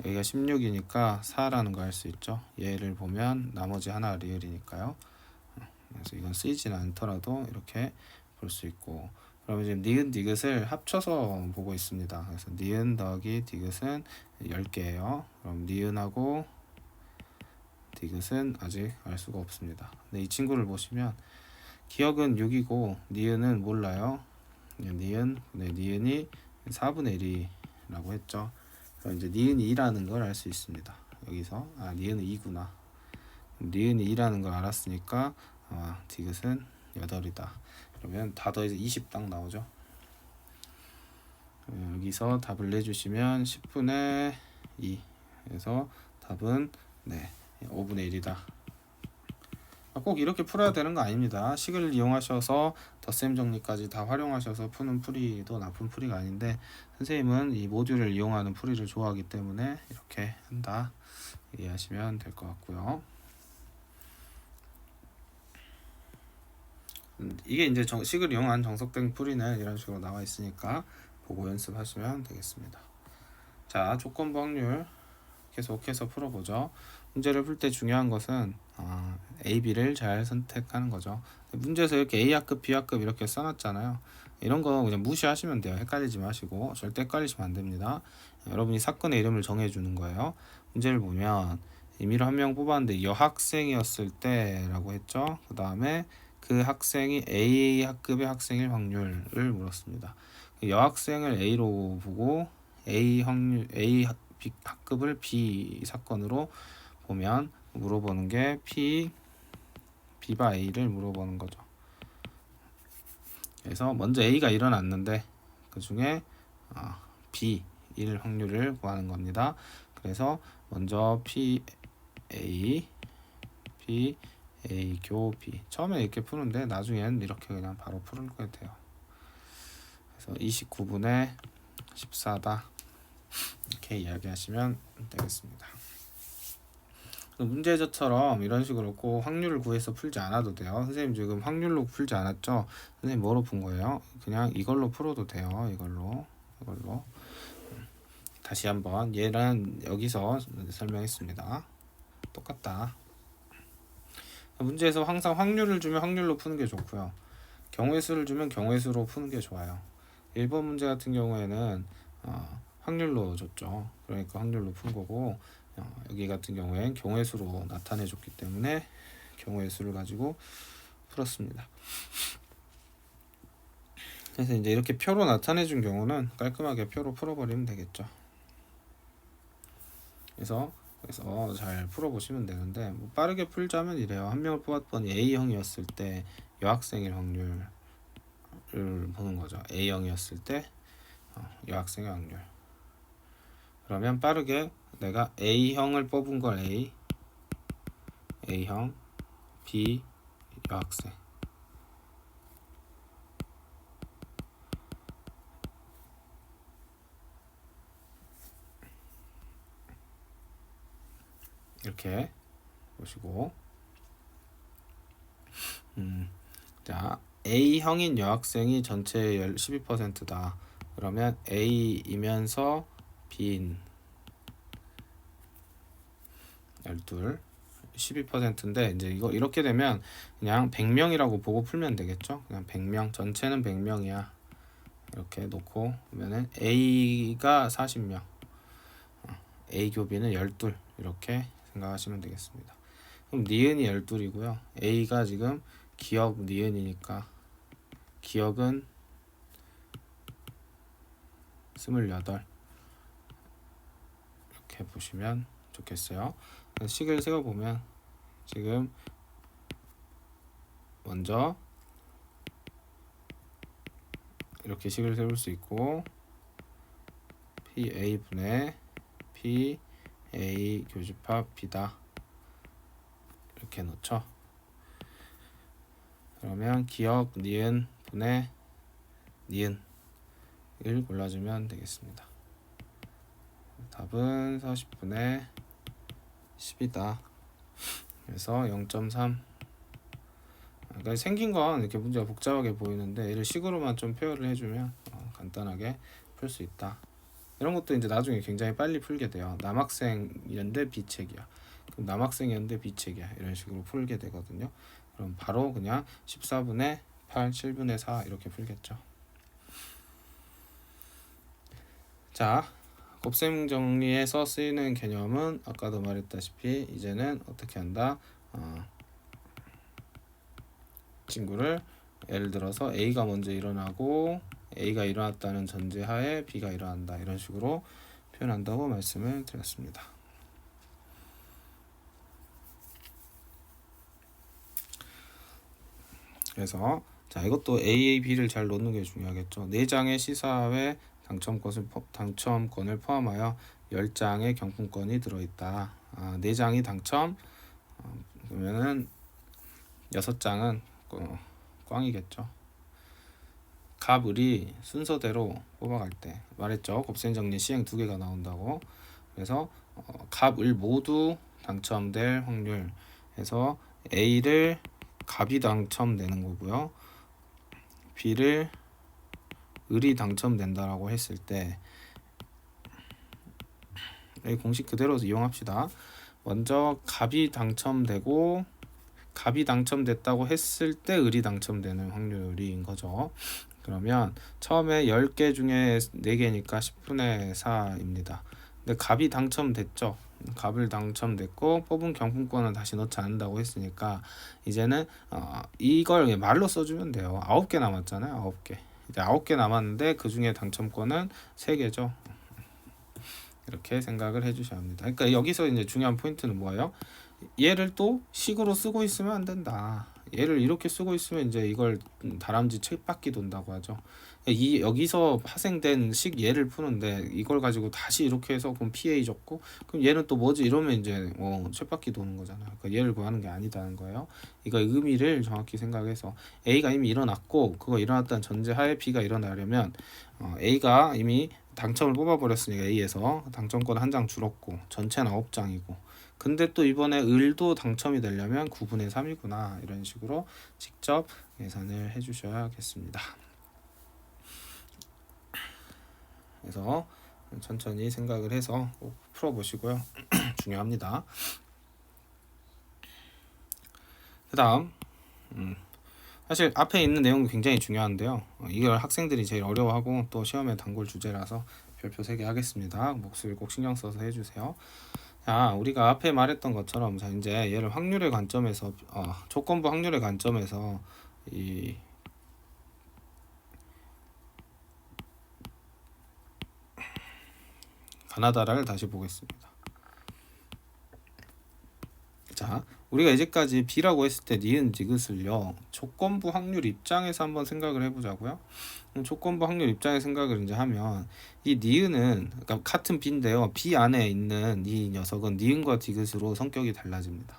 여기가 16이니까 4라는 거 할 수 있죠. 얘를 보면 나머지 하나 리을이니까요. 그래서 이건 쓰이지는 않더라도 이렇게 볼 수 있고, 그러면 지금 니은 디귿을 합쳐서 보고 있습니다. 그래서 니은 더하기 디귿은 10개예요. 그럼 니은하고 디귿은 아직 알 수가 없습니다. 근데 이 친구를 보시면 기억은 6이고 니은은 몰라요. 니은, 니은이 4분의 1이라고 했죠. 그럼 이제 니은이 2라는 걸 알 수 있습니다. 여기서 니은은 2구나. 니은이 2라는 걸 알았으니까 디귿은 8이다. 그러면 다 더해서 20 딱 나오죠. 여기서 답을 내주시면 10분의 2. 그래서 답은 5분의 1이다. 꼭 이렇게 풀어야 되는 거 아닙니다. 식을 이용하셔서 덧셈 정리까지 다 활용하셔서 푸는 풀이도 나쁜 풀이가 아닌데, 선생님은 이 모듈을 이용하는 풀이를 좋아하기 때문에 이렇게 한다 이해하시면 될 것 같고요. 이게 이제 식을 이용한 정석된 풀이는 이런 식으로 나와 있으니까 보고 연습하시면 되겠습니다. 자, 조건부 확률 계속해서 풀어보죠. 문제를 풀 때 중요한 것은 A, B를 잘 선택하는 거죠. 문제에서 이렇게 A학급, B학급 이렇게 써놨잖아요. 이런 거 그냥 무시하시면 돼요. 헷갈리지 마시고. 절대 헷갈리시면 안 됩니다. 여러분이 사건의 이름을 정해주는 거예요. 문제를 보면 임의로 한 명 뽑았는데 여학생이었을 때 라고 했죠. 그 다음에 그 학생이 A 학급의 학생일 확률을 물었습니다. 여학생을 A로 보고 A 학급을 B 사건으로 보면 물어보는 게 B바 A를 물어보는 거죠. 그래서 먼저 A가 일어났는데 그 중에 B일 확률을 구하는 겁니다. 그래서 먼저 A 교 B 처음에 이렇게 푸는데 나중엔 이렇게 그냥 바로 풀게 돼요. 그래서 29분의 14다 이렇게 이야기하시면 되겠습니다. 문제저처럼 이런 식으로 꼭 확률을 구해서 풀지 않아도 돼요. 선생님 지금 확률로 풀지 않았죠? 선생님 뭐로 푼 거예요? 그냥 이걸로 풀어도 돼요. 이걸로 다시 한번 얘는 여기서 설명했습니다. 똑같다. 문제에서 항상 확률을 주면 확률로 푸는 게 좋고요. 경우의 수를 주면 경우의 수로 푸는 게 좋아요. 1번 문제 같은 경우에는 확률로 줬죠. 그러니까 확률로 푼 거고 여기 같은 경우엔 경우의 수로 나타내 줬기 때문에 경우의 수를 가지고 풀었습니다. 그래서 이제 이렇게 표로 나타내 준 경우는 깔끔하게 표로 풀어버리면 되겠죠. 그래서 잘 풀어보시면 되는데 뭐 빠르게 풀자면 이래요. 한 명을 뽑았더니 A형이었을 때 여학생일 확률을 보는 거죠. A형이었을 때 여학생의 확률. 그러면 빠르게 내가 A형을 뽑은 걸 A형, B 여학생. 이렇게 보시고 자 A형인 여학생이 전체의 12%다. 그러면 A이면서 B인 12인데 이제 이거 이렇게 되면 그냥 100명이라고 보고 풀면 되겠죠. 그냥 100명 전체는 100명이야 이렇게 놓고 보면은 A가 40명 A 교비는 12 이렇게 생각하시면 되겠습니다. 그럼 니은이 12이고요. A가 지금 기억 니은이니까 기억은 28 이렇게 보시면 좋겠어요. 식을 세워보면 지금 먼저 이렇게 식을 세울 수 있고 PA분의 PA 교집합 B다 이렇게 놓죠. 그러면 기억 니은 분의 니은을 골라주면 되겠습니다. 답은 40분의 10이다. 그래서 0.3. 그러니까 생긴 건 이렇게 문제가 복잡하게 보이는데 이를 식으로만 좀 표현을 해주면 간단하게 풀 수 있다. 이런 것도 이제 나중에 굉장히 빨리 풀게 돼요. 남학생이었는데 B책이야. 그럼 남학생이었는데 B책이야. 이런 식으로 풀게 되거든요. 그럼 바로 그냥 14분의 8, 7분의 4 이렇게 풀겠죠. 자, 곱셈 정리에서 쓰이는 개념은 아까도 말했다시피 이제는 어떻게 한다? 친구를 예를 들어서 A가 먼저 일어나고 A가 일어났다는 전제하에 B가 일어난다 이런 식으로 표현한다고 말씀을 드렸습니다. 그래서 자 이것도 A, B를 잘 놓는 게 중요하겠죠. 4장의 시사회 당첨권을 포함하여 10장의 경품권이 들어있다. 4장이 당첨 그러면은 6장은 꽝이겠죠. 갑을이 순서대로 뽑아갈 때 말했죠. 곱셈정리 시행 2개가 나온다고. 그래서 갑을 모두 당첨될 확률 해서 A를 갑이 당첨되는 거고요. B를 을이 당첨된다라고 했을 때 이 공식 그대로 이용합시다. 먼저 갑이 당첨됐다고 했을 때 을이 당첨되는 확률인 거죠. 그러면 처음에 10개 중에 4개니까 10분의 4입니다. 근데 갑이 당첨됐죠. 갑을 당첨됐고 뽑은 경품권을 다시 넣지 않는다고 했으니까 이제는 이걸 말로 써주면 돼요. 9개 남았잖아요. 9개. 이제 9개 남았는데 그 중에 당첨권은 3개죠. 이렇게 생각을 해주셔야 합니다. 그러니까 여기서 이제 중요한 포인트는 뭐예요? 얘를 또 식으로 쓰고 있으면 안 된다. 얘를 이렇게 쓰고 있으면 이제 이걸 다람쥐 쳇바퀴 돈다고 하죠. 여기서 파생된 식 얘를 푸는데 이걸 가지고 다시 이렇게 해서 그럼 PA 적고 그럼 얘는 또 뭐지 이러면 이제 쳇바퀴 도는 거잖아요. 그러니까 얘를 구하는 게 아니다는 거예요. 이거 의미를 정확히 생각해서 A가 이미 일어났고 그거 일어났다는 전제하에 B가 일어나려면 A가 이미 당첨을 뽑아버렸으니까 A에서 당첨권 한 장 줄었고 전체는 9장이고 근데 또 이번에 을도 당첨이 되려면 9분의 3이구나 이런 식으로 직접 계산을 해주셔야겠습니다. 그래서 천천히 생각을 해서 꼭 풀어보시고요. 중요합니다. 그 다음 사실 앞에 있는 내용이 굉장히 중요한데요. 이걸 학생들이 제일 어려워하고 또 시험에 단골 주제라서 별표 3개 하겠습니다. 목소리 꼭 신경 써서 해주세요. 자, 우리가 앞에 말했던 것처럼 자 이제 얘를 확률의 관점에서 조건부 확률의 관점에서 이 가나다라를 다시 보겠습니다. 자, 우리가 이제까지 B라고 했을 때 니은 디귿을요 조건부 확률 입장에서 한번 생각을 해보자고요. 조건부 확률 입장에 생각을 이제 하면 이 니은은 그러니까 같은 B인데요. B 안에 있는 이 녀석은 니은과 디귿으로 성격이 달라집니다.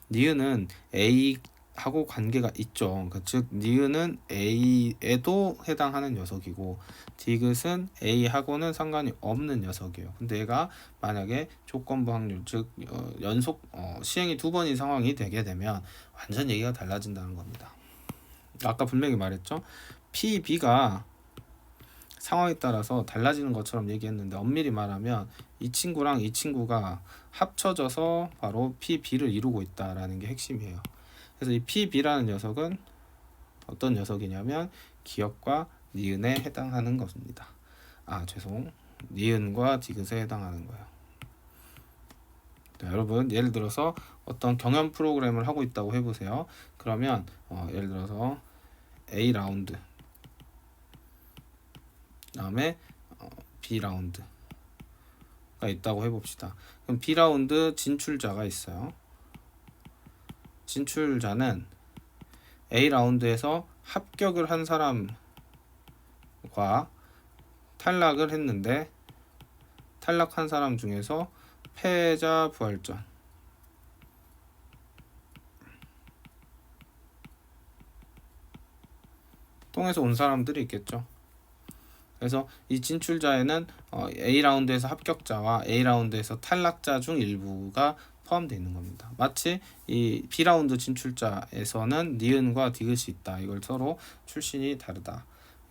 니은은 A하고 관계가 있죠. 그러니까 즉 니은은 A에도 해당하는 녀석이고 디귿은 A하고는 상관이 없는 녀석이에요. 근데 얘가 만약에 조건부 확률 즉 연속 시행이 2번인 상황이 되게 되면 완전 얘기가 달라진다는 겁니다. 아까 분명히 말했죠. P, B가 상황에 따라서 달라지는 것처럼 얘기했는데 엄밀히 말하면 이 친구랑 이 친구가 합쳐져서 바로 P, B를 이루고 있다라는 게 핵심이에요. 그래서 이 P, B라는 녀석은 어떤 녀석이냐면 기역과 니은에 해당하는 것입니다. 니은과 디귿에 해당하는 거예요. 자, 여러분 예를 들어서 어떤 경연 프로그램을 하고 있다고 해보세요. 그러면 예를 들어서 A 라운드 다음에 B 라운드가 있다고 해봅시다. 그럼 B 라운드 진출자가 있어요. 진출자는 A 라운드에서 합격을 한 사람과 탈락을 했는데 탈락한 사람 중에서 패자 부활전 통해서 온 사람들이 있겠죠. 그래서 이 진출자에는 A라운드에서 합격자와 A라운드에서 탈락자 중 일부가 포함되어 있는 겁니다. 마치 이 B라운드 진출자에서는 니은과 디귿이 있다. 이걸 서로 출신이 다르다.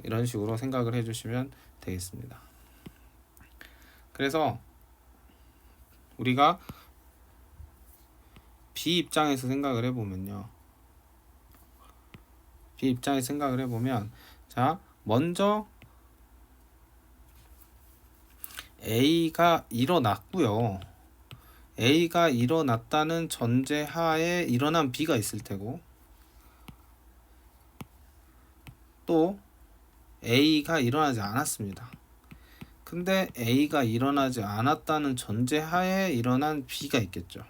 이런 식으로 생각을 해주시면 되겠습니다. 그래서 우리가 B 입장에서 생각을 해보면요. B 입장에서 생각을 해보면 자 먼저 A가 일어났고요. A가 일어났다는 전제하에 일어난 B가 있을 테고 또 A가 일어나지 않았습니다. 근데 A가 일어나지 않았다는 전제하에 일어난 B가 있겠죠.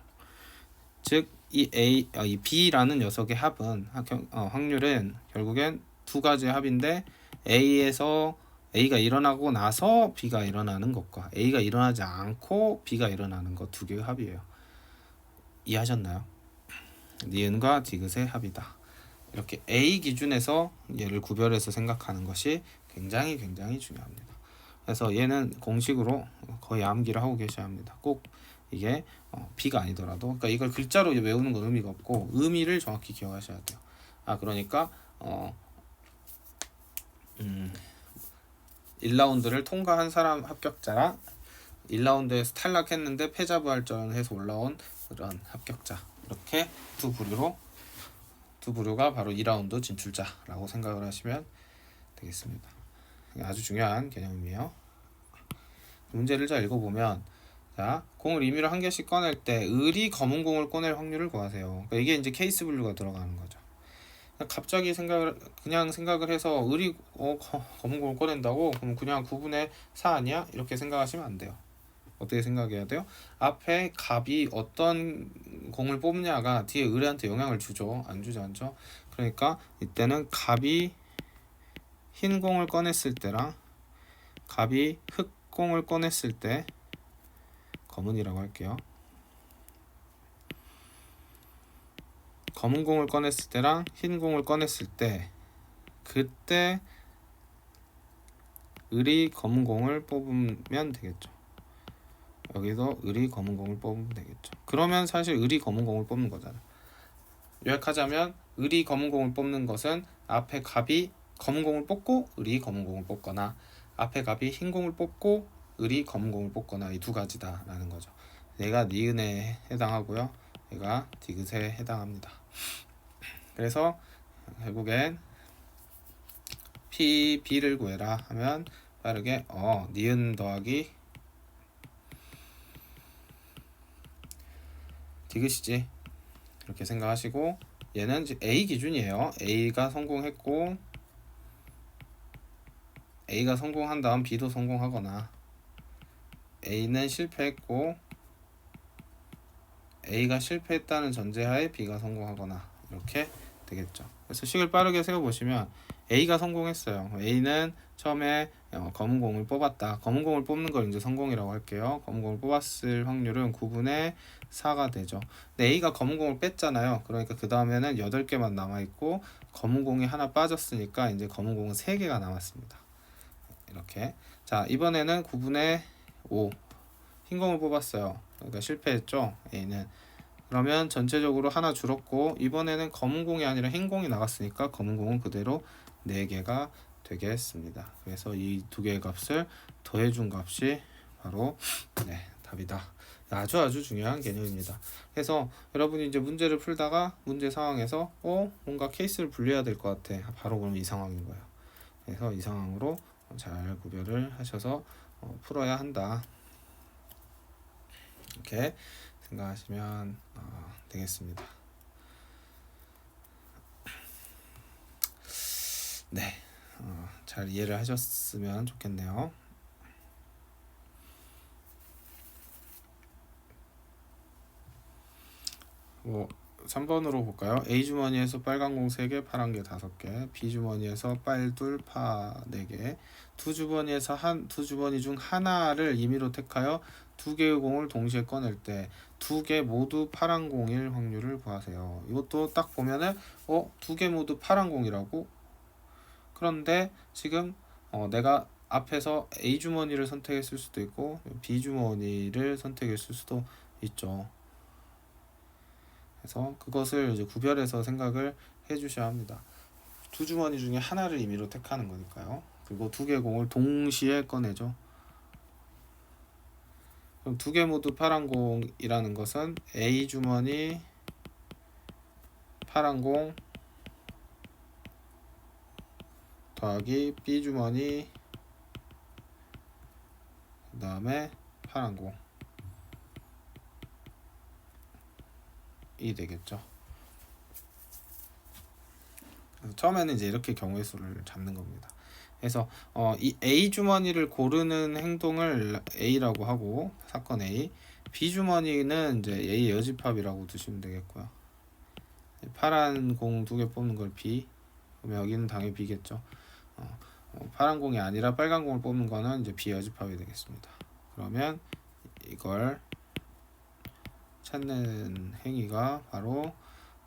즉 이 B라는 녀석의 합은 확률은 결국엔 두 가지의 합인데 A가 일어나고 나서 B가 일어나는 것과 A가 일어나지 않고 B가 일어나는 것 두 개의 합이에요. 이해하셨나요? 니은과 디귿의 합이다. 이렇게 A 기준에서 얘를 구별해서 생각하는 것이 굉장히 중요합니다. 그래서 얘는 공식으로 거의 암기를 하고 계셔야 합니다. 꼭 이게 B가 아니더라도 그러니까 이걸 글자로 외우는 건 의미가 없고 의미를 정확히 기억하셔야 돼요. 그러니까 1라운드를 통과한 사람 합격자랑 1라운드에서 탈락했는데 패자부활전해서 올라온 그런 합격자, 이렇게 두 부류가 바로 2라운드 진출자라고 생각을 하시면 되겠습니다. 아주 중요한 개념이에요. 문제를 잘 읽어보면, 자, 공을 임의로 한 개씩 꺼낼 때 을이 검은 공을 꺼낼 확률을 구하세요. 그러니까 이게 이제 케이스 분류가 들어가는 거죠. 갑자기 그냥 생각을 해서 을이 검은 공을 꺼낸다고? 그럼 그냥 9분의 4 아니야? 이렇게 생각하시면 안 돼요. 어떻게 생각해야 돼요? 앞에 갑이 어떤 공을 뽑냐가 뒤에 을한테 영향을 주죠. 안 주지 않죠? 그러니까 이때는 갑이 흰 공을 꺼냈을 때랑 갑이 흑공을 꺼냈을 때, 검은이라고 할게요. 검은 공을 꺼냈을 때랑 흰 공을 꺼냈을 때, 그때 을이 검은 공을 뽑으면 되겠죠. 여기서 을이 검은 공을 뽑으면 되겠죠. 그러면 사실 을이 검은 공을 뽑는 거잖아. 요약하자면 을이 검은 공을 뽑는 것은 앞에 갑이 검은 공을 뽑고 을이 검은 공을 뽑거나, 앞에 갑이 흰 공을 뽑고 을이 검은 공을 뽑거나, 이 두 가지다라는 거죠. 얘가 니은에 해당하고요, 얘가 디귿에 해당합니다. 그래서 결국엔 P, B를 구해라 하면 빠르게 니은 더하기 디귿이지, 이렇게 생각하시고, 얘는 이제 A 기준이에요. A가 성공했고 A가 성공한 다음 B도 성공하거나, A는 실패했고 A가 실패했다는 전제하에 B가 성공하거나, 이렇게 되겠죠. 그래서 식을 빠르게 세워보시면 A가 성공했어요. A는 처음에 검은 공을 뽑았다. 검은 공을 뽑는 걸 이제 성공이라고 할게요. 검은 공을 뽑았을 확률은 9분의 4가 되죠. 근데 A가 검은 공을 뺐잖아요. 그러니까 그 다음에는 8개만 남아있고 검은 공이 하나 빠졌으니까 이제 검은 공은 3개가 남았습니다. 이렇게. 자, 이번에는 9분의 5 흰 공을 뽑았어요. 그러니까 실패했죠, A는. 그러면 전체적으로 하나 줄었고, 이번에는 검은 공이 아니라 흰 공이 나갔으니까 검은 공은 그대로 4개가 되겠습니다. 그래서 이 두 개의 값을 더해준 값이 바로 답이다. 아주 중요한 개념입니다. 그래서 여러분이 이제 문제를 풀다가 문제 상황에서 뭔가 케이스를 분류해야 될 것 같아. 바로 그럼 이 상황인 거예요. 그래서 이 상황으로 잘 구별을 하셔서 풀어야 한다. 이렇게 생각하시면 되겠습니다. 네, 잘 이해를 하셨으면 좋겠네요. 뭐 3번으로 볼까요? A 주머니에서 빨간 공 3개, 파란 게 5개, B 주머니에서 빨 2, 파 4개, 두 주머니 중 하나를 임의로 택하여 2개의 공을 동시에 꺼낼 때 2개 모두 파란 공일 확률을 구하세요. 이것도 딱 보면은 2개 모두 파란 공이라고? 그런데 지금 내가 앞에서 A 주머니를 선택했을 수도 있고 B 주머니를 선택했을 수도 있죠. 그래서 그것을 이제 구별해서 생각을 해주셔야 합니다. 두 주머니 중에 하나를 임의로 택하는 거니까요. 그리고 2개 공을 동시에 꺼내죠. 그럼 2개 모두 파란 공이라는 것은 A 주머니 파란 공 더하기 B 주머니 그 다음에 파란 공이 되겠죠. 그래서 처음에는 이제 이렇게 경우의 수를 잡는 겁니다. 그래서 이 A 주머니를 고르는 행동을 A라고 하고, 사건 A, B 주머니는 이제 A 여집합이라고 두시면 되겠고요. 파란 공 2개 뽑는 걸 B, 그러면 여기는 당연히 B겠죠. 파란 공이 아니라 빨간 공을 뽑는 거는 이제 B 여집합이 되겠습니다. 그러면 이걸 찾는 행위가 바로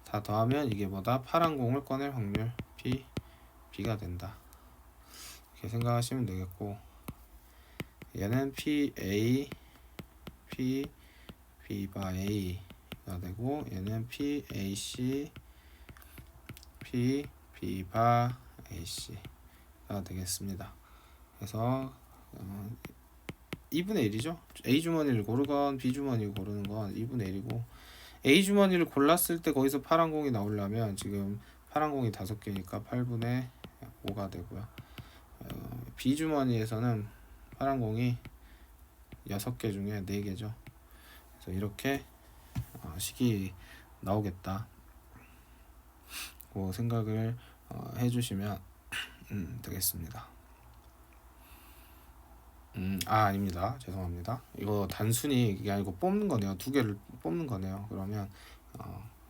다 더하면 이게 뭐다? 파란 공을 꺼낼 확률 B가 된다. 이렇게 생각하시면 되겠고, 얘는 PA B바 A가 되고, 얘는 PAC B바 AC 되겠습니다. 그래서 2분의 1이죠. A 주머니를 고르건 B 주머니를 고르는 건 2분의 1이고, A 주머니를 골랐을 때 거기서 파란 공이 나오려면 지금 파란 공이 5개니까 8분의 5가 되고요. B 주머니에서는 파란 공이 6개 중에 4개죠. 그래서 이렇게 식이 나오겠다 그 생각을 해주시면 되겠습니다. 아닙니다. 죄송합니다. 이거 단순히 이게 아니고 뽑는 거네요. 2개를 뽑는 거네요. 그러면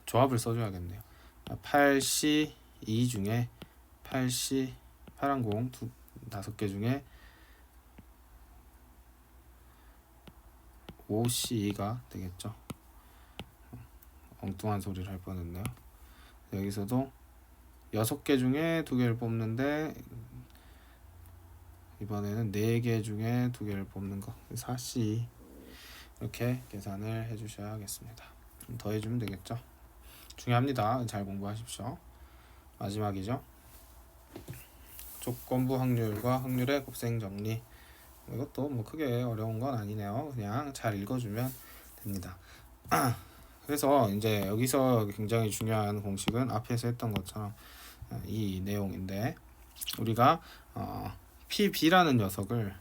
조합을 써줘야겠네요. 8C2 중에 8C 파란 공 5개 중에 5C2가 되겠죠. 엉뚱한 소리를 할 뻔했네요. 여기서도 6개 중에 2개를 뽑는데 이번에는 4개 중에 2개를 뽑는 거 4C 이렇게 계산을 해주셔야겠습니다. 좀 더해주면 되겠죠. 중요합니다. 잘 공부하십시오. 마지막이죠. 조건부 확률과 확률의 곱셈 정리. 이것도 뭐 크게 어려운 건 아니네요. 그냥 잘 읽어주면 됩니다. 그래서 이제 여기서 굉장히 중요한 공식은 앞에서 했던 것처럼 이 내용인데, 우리가 PB라는 녀석을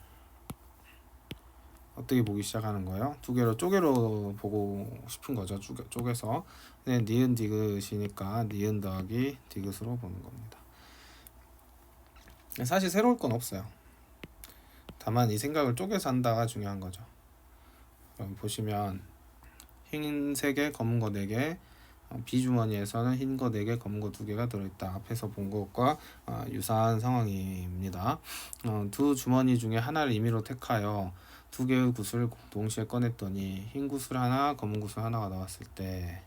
어떻게 보기 시작하는 거예요? 2개로 쪼개로 보고 싶은 거죠. 쪼개서. 근데 니은 디귿이니까 니은 더하기 디귿으로 보는 겁니다. 사실 새로울 건 없어요. 다만 이 생각을 쪼개서 한다가 중요한 거죠. 그럼 보시면 흰 3개, 검은 거 4개, B주머니에서는 흰 거 4개, 검은 거 2개가 들어있다. 앞에서 본 것과 유사한 상황입니다. 2 주머니 중에 하나를 임의로 택하여 2개의 구슬을 동시에 꺼냈더니 흰 구슬 하나, 검은 구슬 하나가 나왔을 때,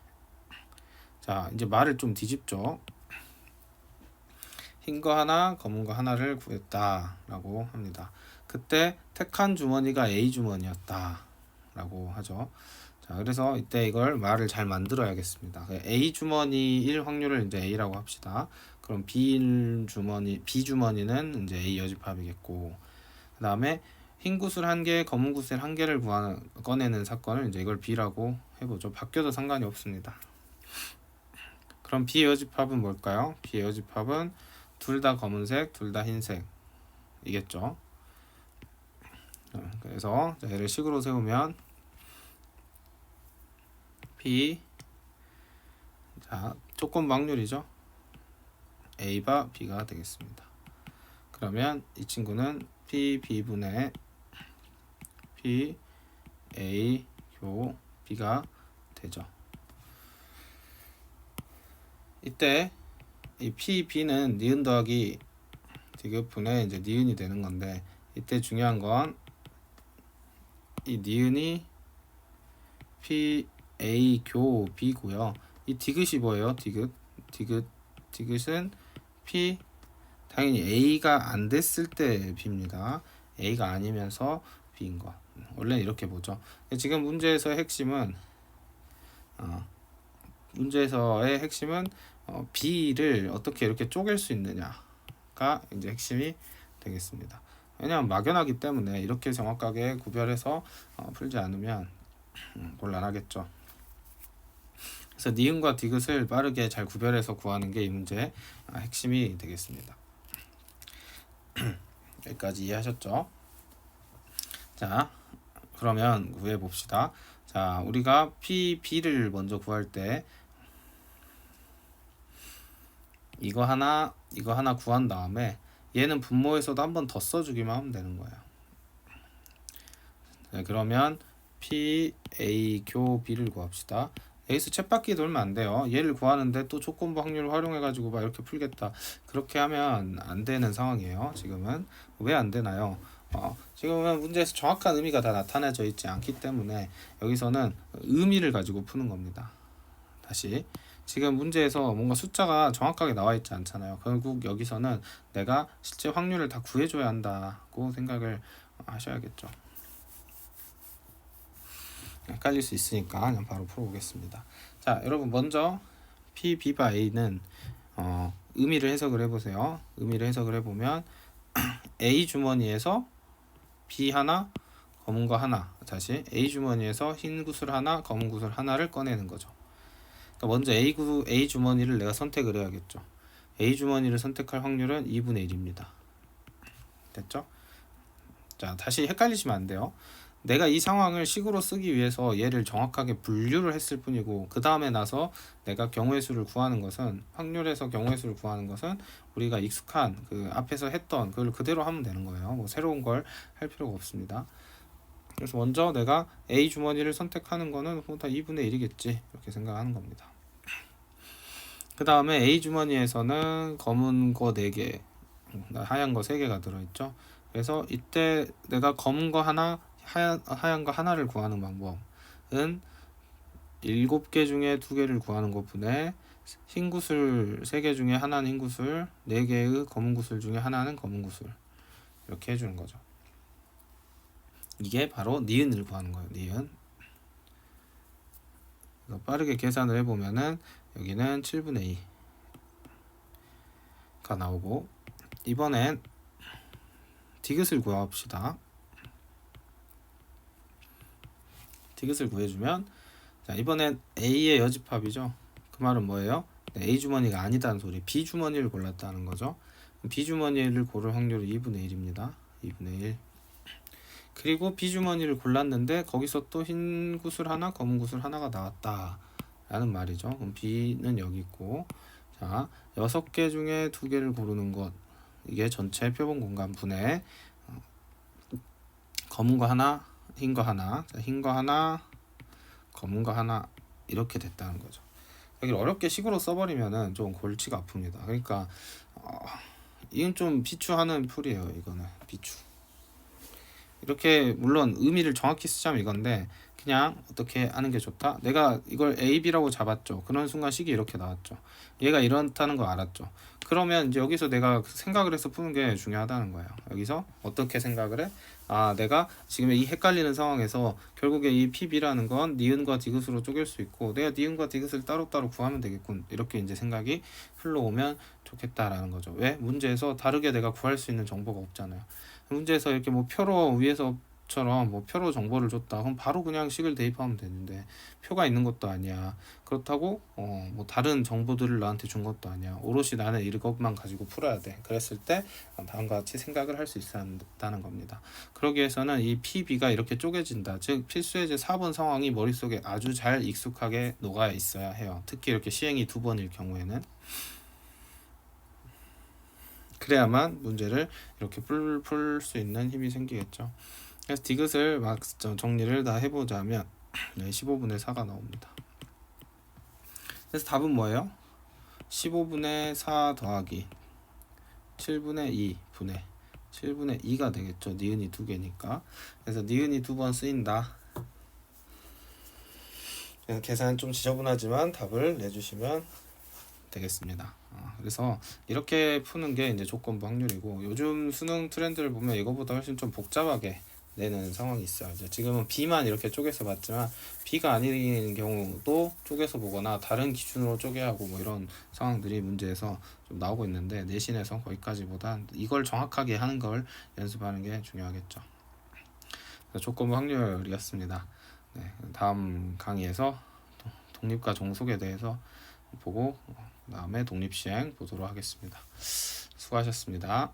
자 이제 말을 좀 뒤집죠. 흰 거 하나, 검은 거 하나를 구했다 라고 합니다. 그때 택한 주머니가 A 주머니였다 라고 하죠. 자, 그래서 이때 이걸 말을 잘 만들어야겠습니다. A 주머니일 확률을 이제 A라고 합시다. 그럼 B 주머니는 이제 A 여집합이겠고, 그 다음에 흰 구슬 1개, 검은 구슬 1개를 꺼내는 사건을 이제 이걸 B라고 해보죠. 바뀌어도 상관이 없습니다. 그럼 B 여집합은 뭘까요? B 여집합은 둘 다 검은색, 둘 다 흰색이겠죠. 그래서 얘를 식으로 세우면 P, 자 조건 확률이죠. A가 B가 되겠습니다. 그러면 이 친구는 P B분의 P A 교 B가 되죠. 이때 이 P B는 니은 더하기 디귿분의 이제 니은이 되는 건데, 이때 중요한 건 이 니은이 P A 교 B고요. 이 디귿이 뭐예요? 디귿은 P, 당연히 A가 안 됐을 때 B입니다. A가 아니면서 B인 거. 원래는 이렇게 보죠. 지금 문제에서의 핵심은 B를 어떻게 이렇게 쪼갤 수 있느냐가 이제 핵심이 되겠습니다. 왜냐하면 막연하기 때문에 이렇게 정확하게 구별해서 풀지 않으면 곤란하겠죠. 그래서 니은과 디귿을 빠르게 잘 구별해서 구하는 게 이 문제의 핵심이 되겠습니다. 여기까지 이해하셨죠? 자, 그러면 구해 봅시다. 자, 우리가 P, B를 먼저 구할 때 이거 하나 구한 다음에 얘는 분모에서도 한 번 더 써주기만 하면 되는 거예요. 네, 그러면 P, A, 교, B를 구합시다. 여기서 쳇바퀴 돌면 안 돼요. 얘를 구하는데 또 조건부 확률을 활용해가지고 막 이렇게 풀겠다. 그렇게 하면 안 되는 상황이에요. 지금은. 왜 안 되나요? 지금은 문제에서 정확한 의미가 다 나타내져 있지 않기 때문에 여기서는 의미를 가지고 푸는 겁니다. 다시. 지금 문제에서 뭔가 숫자가 정확하게 나와 있지 않잖아요. 결국 여기서는 내가 실제 확률을 다 구해줘야 한다고 생각을 하셔야겠죠. 헷갈릴 수 있으니까 그냥 바로 풀어보겠습니다. 자, 여러분 먼저 P, B by A는 의미를 해석을 해보세요. 의미를 해석을 해보면 A 주머니에서 B 하나, 검은 거 하나, 다시 A 주머니에서 흰 구슬 하나, 검은 구슬 하나를 꺼내는 거죠. 그러니까 먼저 A 주머니를 내가 선택을 해야겠죠. A 주머니를 선택할 확률은 2분의 1입니다. 됐죠? 자, 다시 헷갈리시면 안 돼요. 내가 이 상황을 식으로 쓰기 위해서 얘를 정확하게 분류를 했을 뿐이고, 그 다음에 나서 내가 경우의 수를 구하는 것은, 확률에서 경우의 수를 구하는 것은 우리가 익숙한 그 앞에서 했던 그걸 그대로 하면 되는 거예요. 뭐 새로운 걸 할 필요가 없습니다. 그래서 먼저 내가 A 주머니를 선택하는 거는 다 2분의 1이겠지, 이렇게 생각하는 겁니다. 그 다음에 A 주머니에서는 검은 거 4개, 하얀 거 3개가 들어있죠. 그래서 이때 내가 검은 거 하나, 하얀 거 하나를 구하는 방법은 7개 중에 2개를 구하는 것분에 흰 구슬 3개 중에 하나는 흰 구슬, 4개의 검은 구슬 중에 하나는 검은 구슬, 이렇게 해주는 거죠. 이게 바로 니은을 구하는 거예요. 니은. 빠르게 계산을 해보면은 여기는 7분의 2가 나오고, 이번엔 디귿을 구합시다. 디귿을 구해주면, 자, 이번엔 A의 여집합이죠. 그 말은 뭐예요? A 주머니가 아니다는 소리, B 주머니를 골랐다는 거죠. B 주머니를 고를 확률은 2분의 1입니다. 2분의 1. 그리고 B 주머니를 골랐는데 거기서 또 흰 구슬 하나, 검은 구슬 하나가 나왔다 라는 말이죠. 그럼 B는 여기 있고, 자, 6개 중에 2개를 고르는 것, 이게 전체 표본 공간 분의 검은 거 하나, 흰 거 하나, 자, 흰 거 하나, 검은 거 하나, 이렇게 됐다는 거죠. 여기를 어렵게 식으로 써버리면은 좀 골치가 아픕니다. 그러니까 이건 좀 비추하는 풀이에요. 이거는 비추. 이렇게 물론 의미를 정확히 쓰자면 이건데, 그냥 어떻게 하는 게 좋다? 내가 이걸 A, B라고 잡았죠. 그런 순간 식이 이렇게 나왔죠. 얘가 이렇다는 걸 알았죠. 그러면 이제 여기서 내가 생각을 해서 푸는 게 중요하다는 거예요. 여기서 어떻게 생각을 해? 아, 내가 지금 이 헷갈리는 상황에서 결국에 이 PB라는 건 니은과 디귿으로 쪼갤 수 있고, 내가 니은과 디귿을 따로따로 구하면 되겠군, 이렇게 이제 생각이 흘러오면 좋겠다라는 거죠. 왜? 문제에서 다르게 내가 구할 수 있는 정보가 없잖아요. 문제에서 이렇게 뭐 표로 위에서처럼 뭐 표로 정보를 줬다, 그럼 바로 그냥 식을 대입하면 되는데, 표가 있는 것도 아니야. 그렇다고 뭐 다른 정보들을 나한테 준 것도 아니야. 오롯이 나는 이것만 가지고 풀어야 돼. 그랬을 때 다음과 같이 생각을 할 수 있다는 겁니다. 그러기 위해서는 이 PB가 이렇게 쪼개진다, 즉 필수예제 4번 상황이 머릿속에 아주 잘 익숙하게 녹아 있어야 해요. 특히 이렇게 시행이 2번일 경우에는. 그래야만 문제를 이렇게 풀 수 있는 힘이 생기겠죠. 그래서 디귿을 막 정리를 다 해보자면 15분의 4가 나옵니다. 그래서 답은 뭐예요? 15분의 4 더하기 7분의 2 분의 7분의 2가 되겠죠. 니은이 2개니까. 그래서 니은이 2번 쓰인다. 계산 좀 지저분하지만 답을 내주시면 되겠습니다. 그래서 이렇게 푸는 게 이제 조건부 확률이고, 요즘 수능 트렌드를 보면 이거보다 훨씬 좀 복잡하게 내는 상황이 있어요. 이제 지금은 B만 이렇게 쪼개서 봤지만 B가 아닌 경우도 쪼개서 보거나 다른 기준으로 쪼개야 하고 뭐 이런 상황들이 문제에서 좀 나오고 있는데, 내신에서 거기까지보다 이걸 정확하게 하는 걸 연습하는 게 중요하겠죠. 조건부 확률이었습니다. 네, 다음 강의에서 독립과 종속에 대해서 보고, 다음에 독립시행 보도록 하겠습니다. 수고하셨습니다.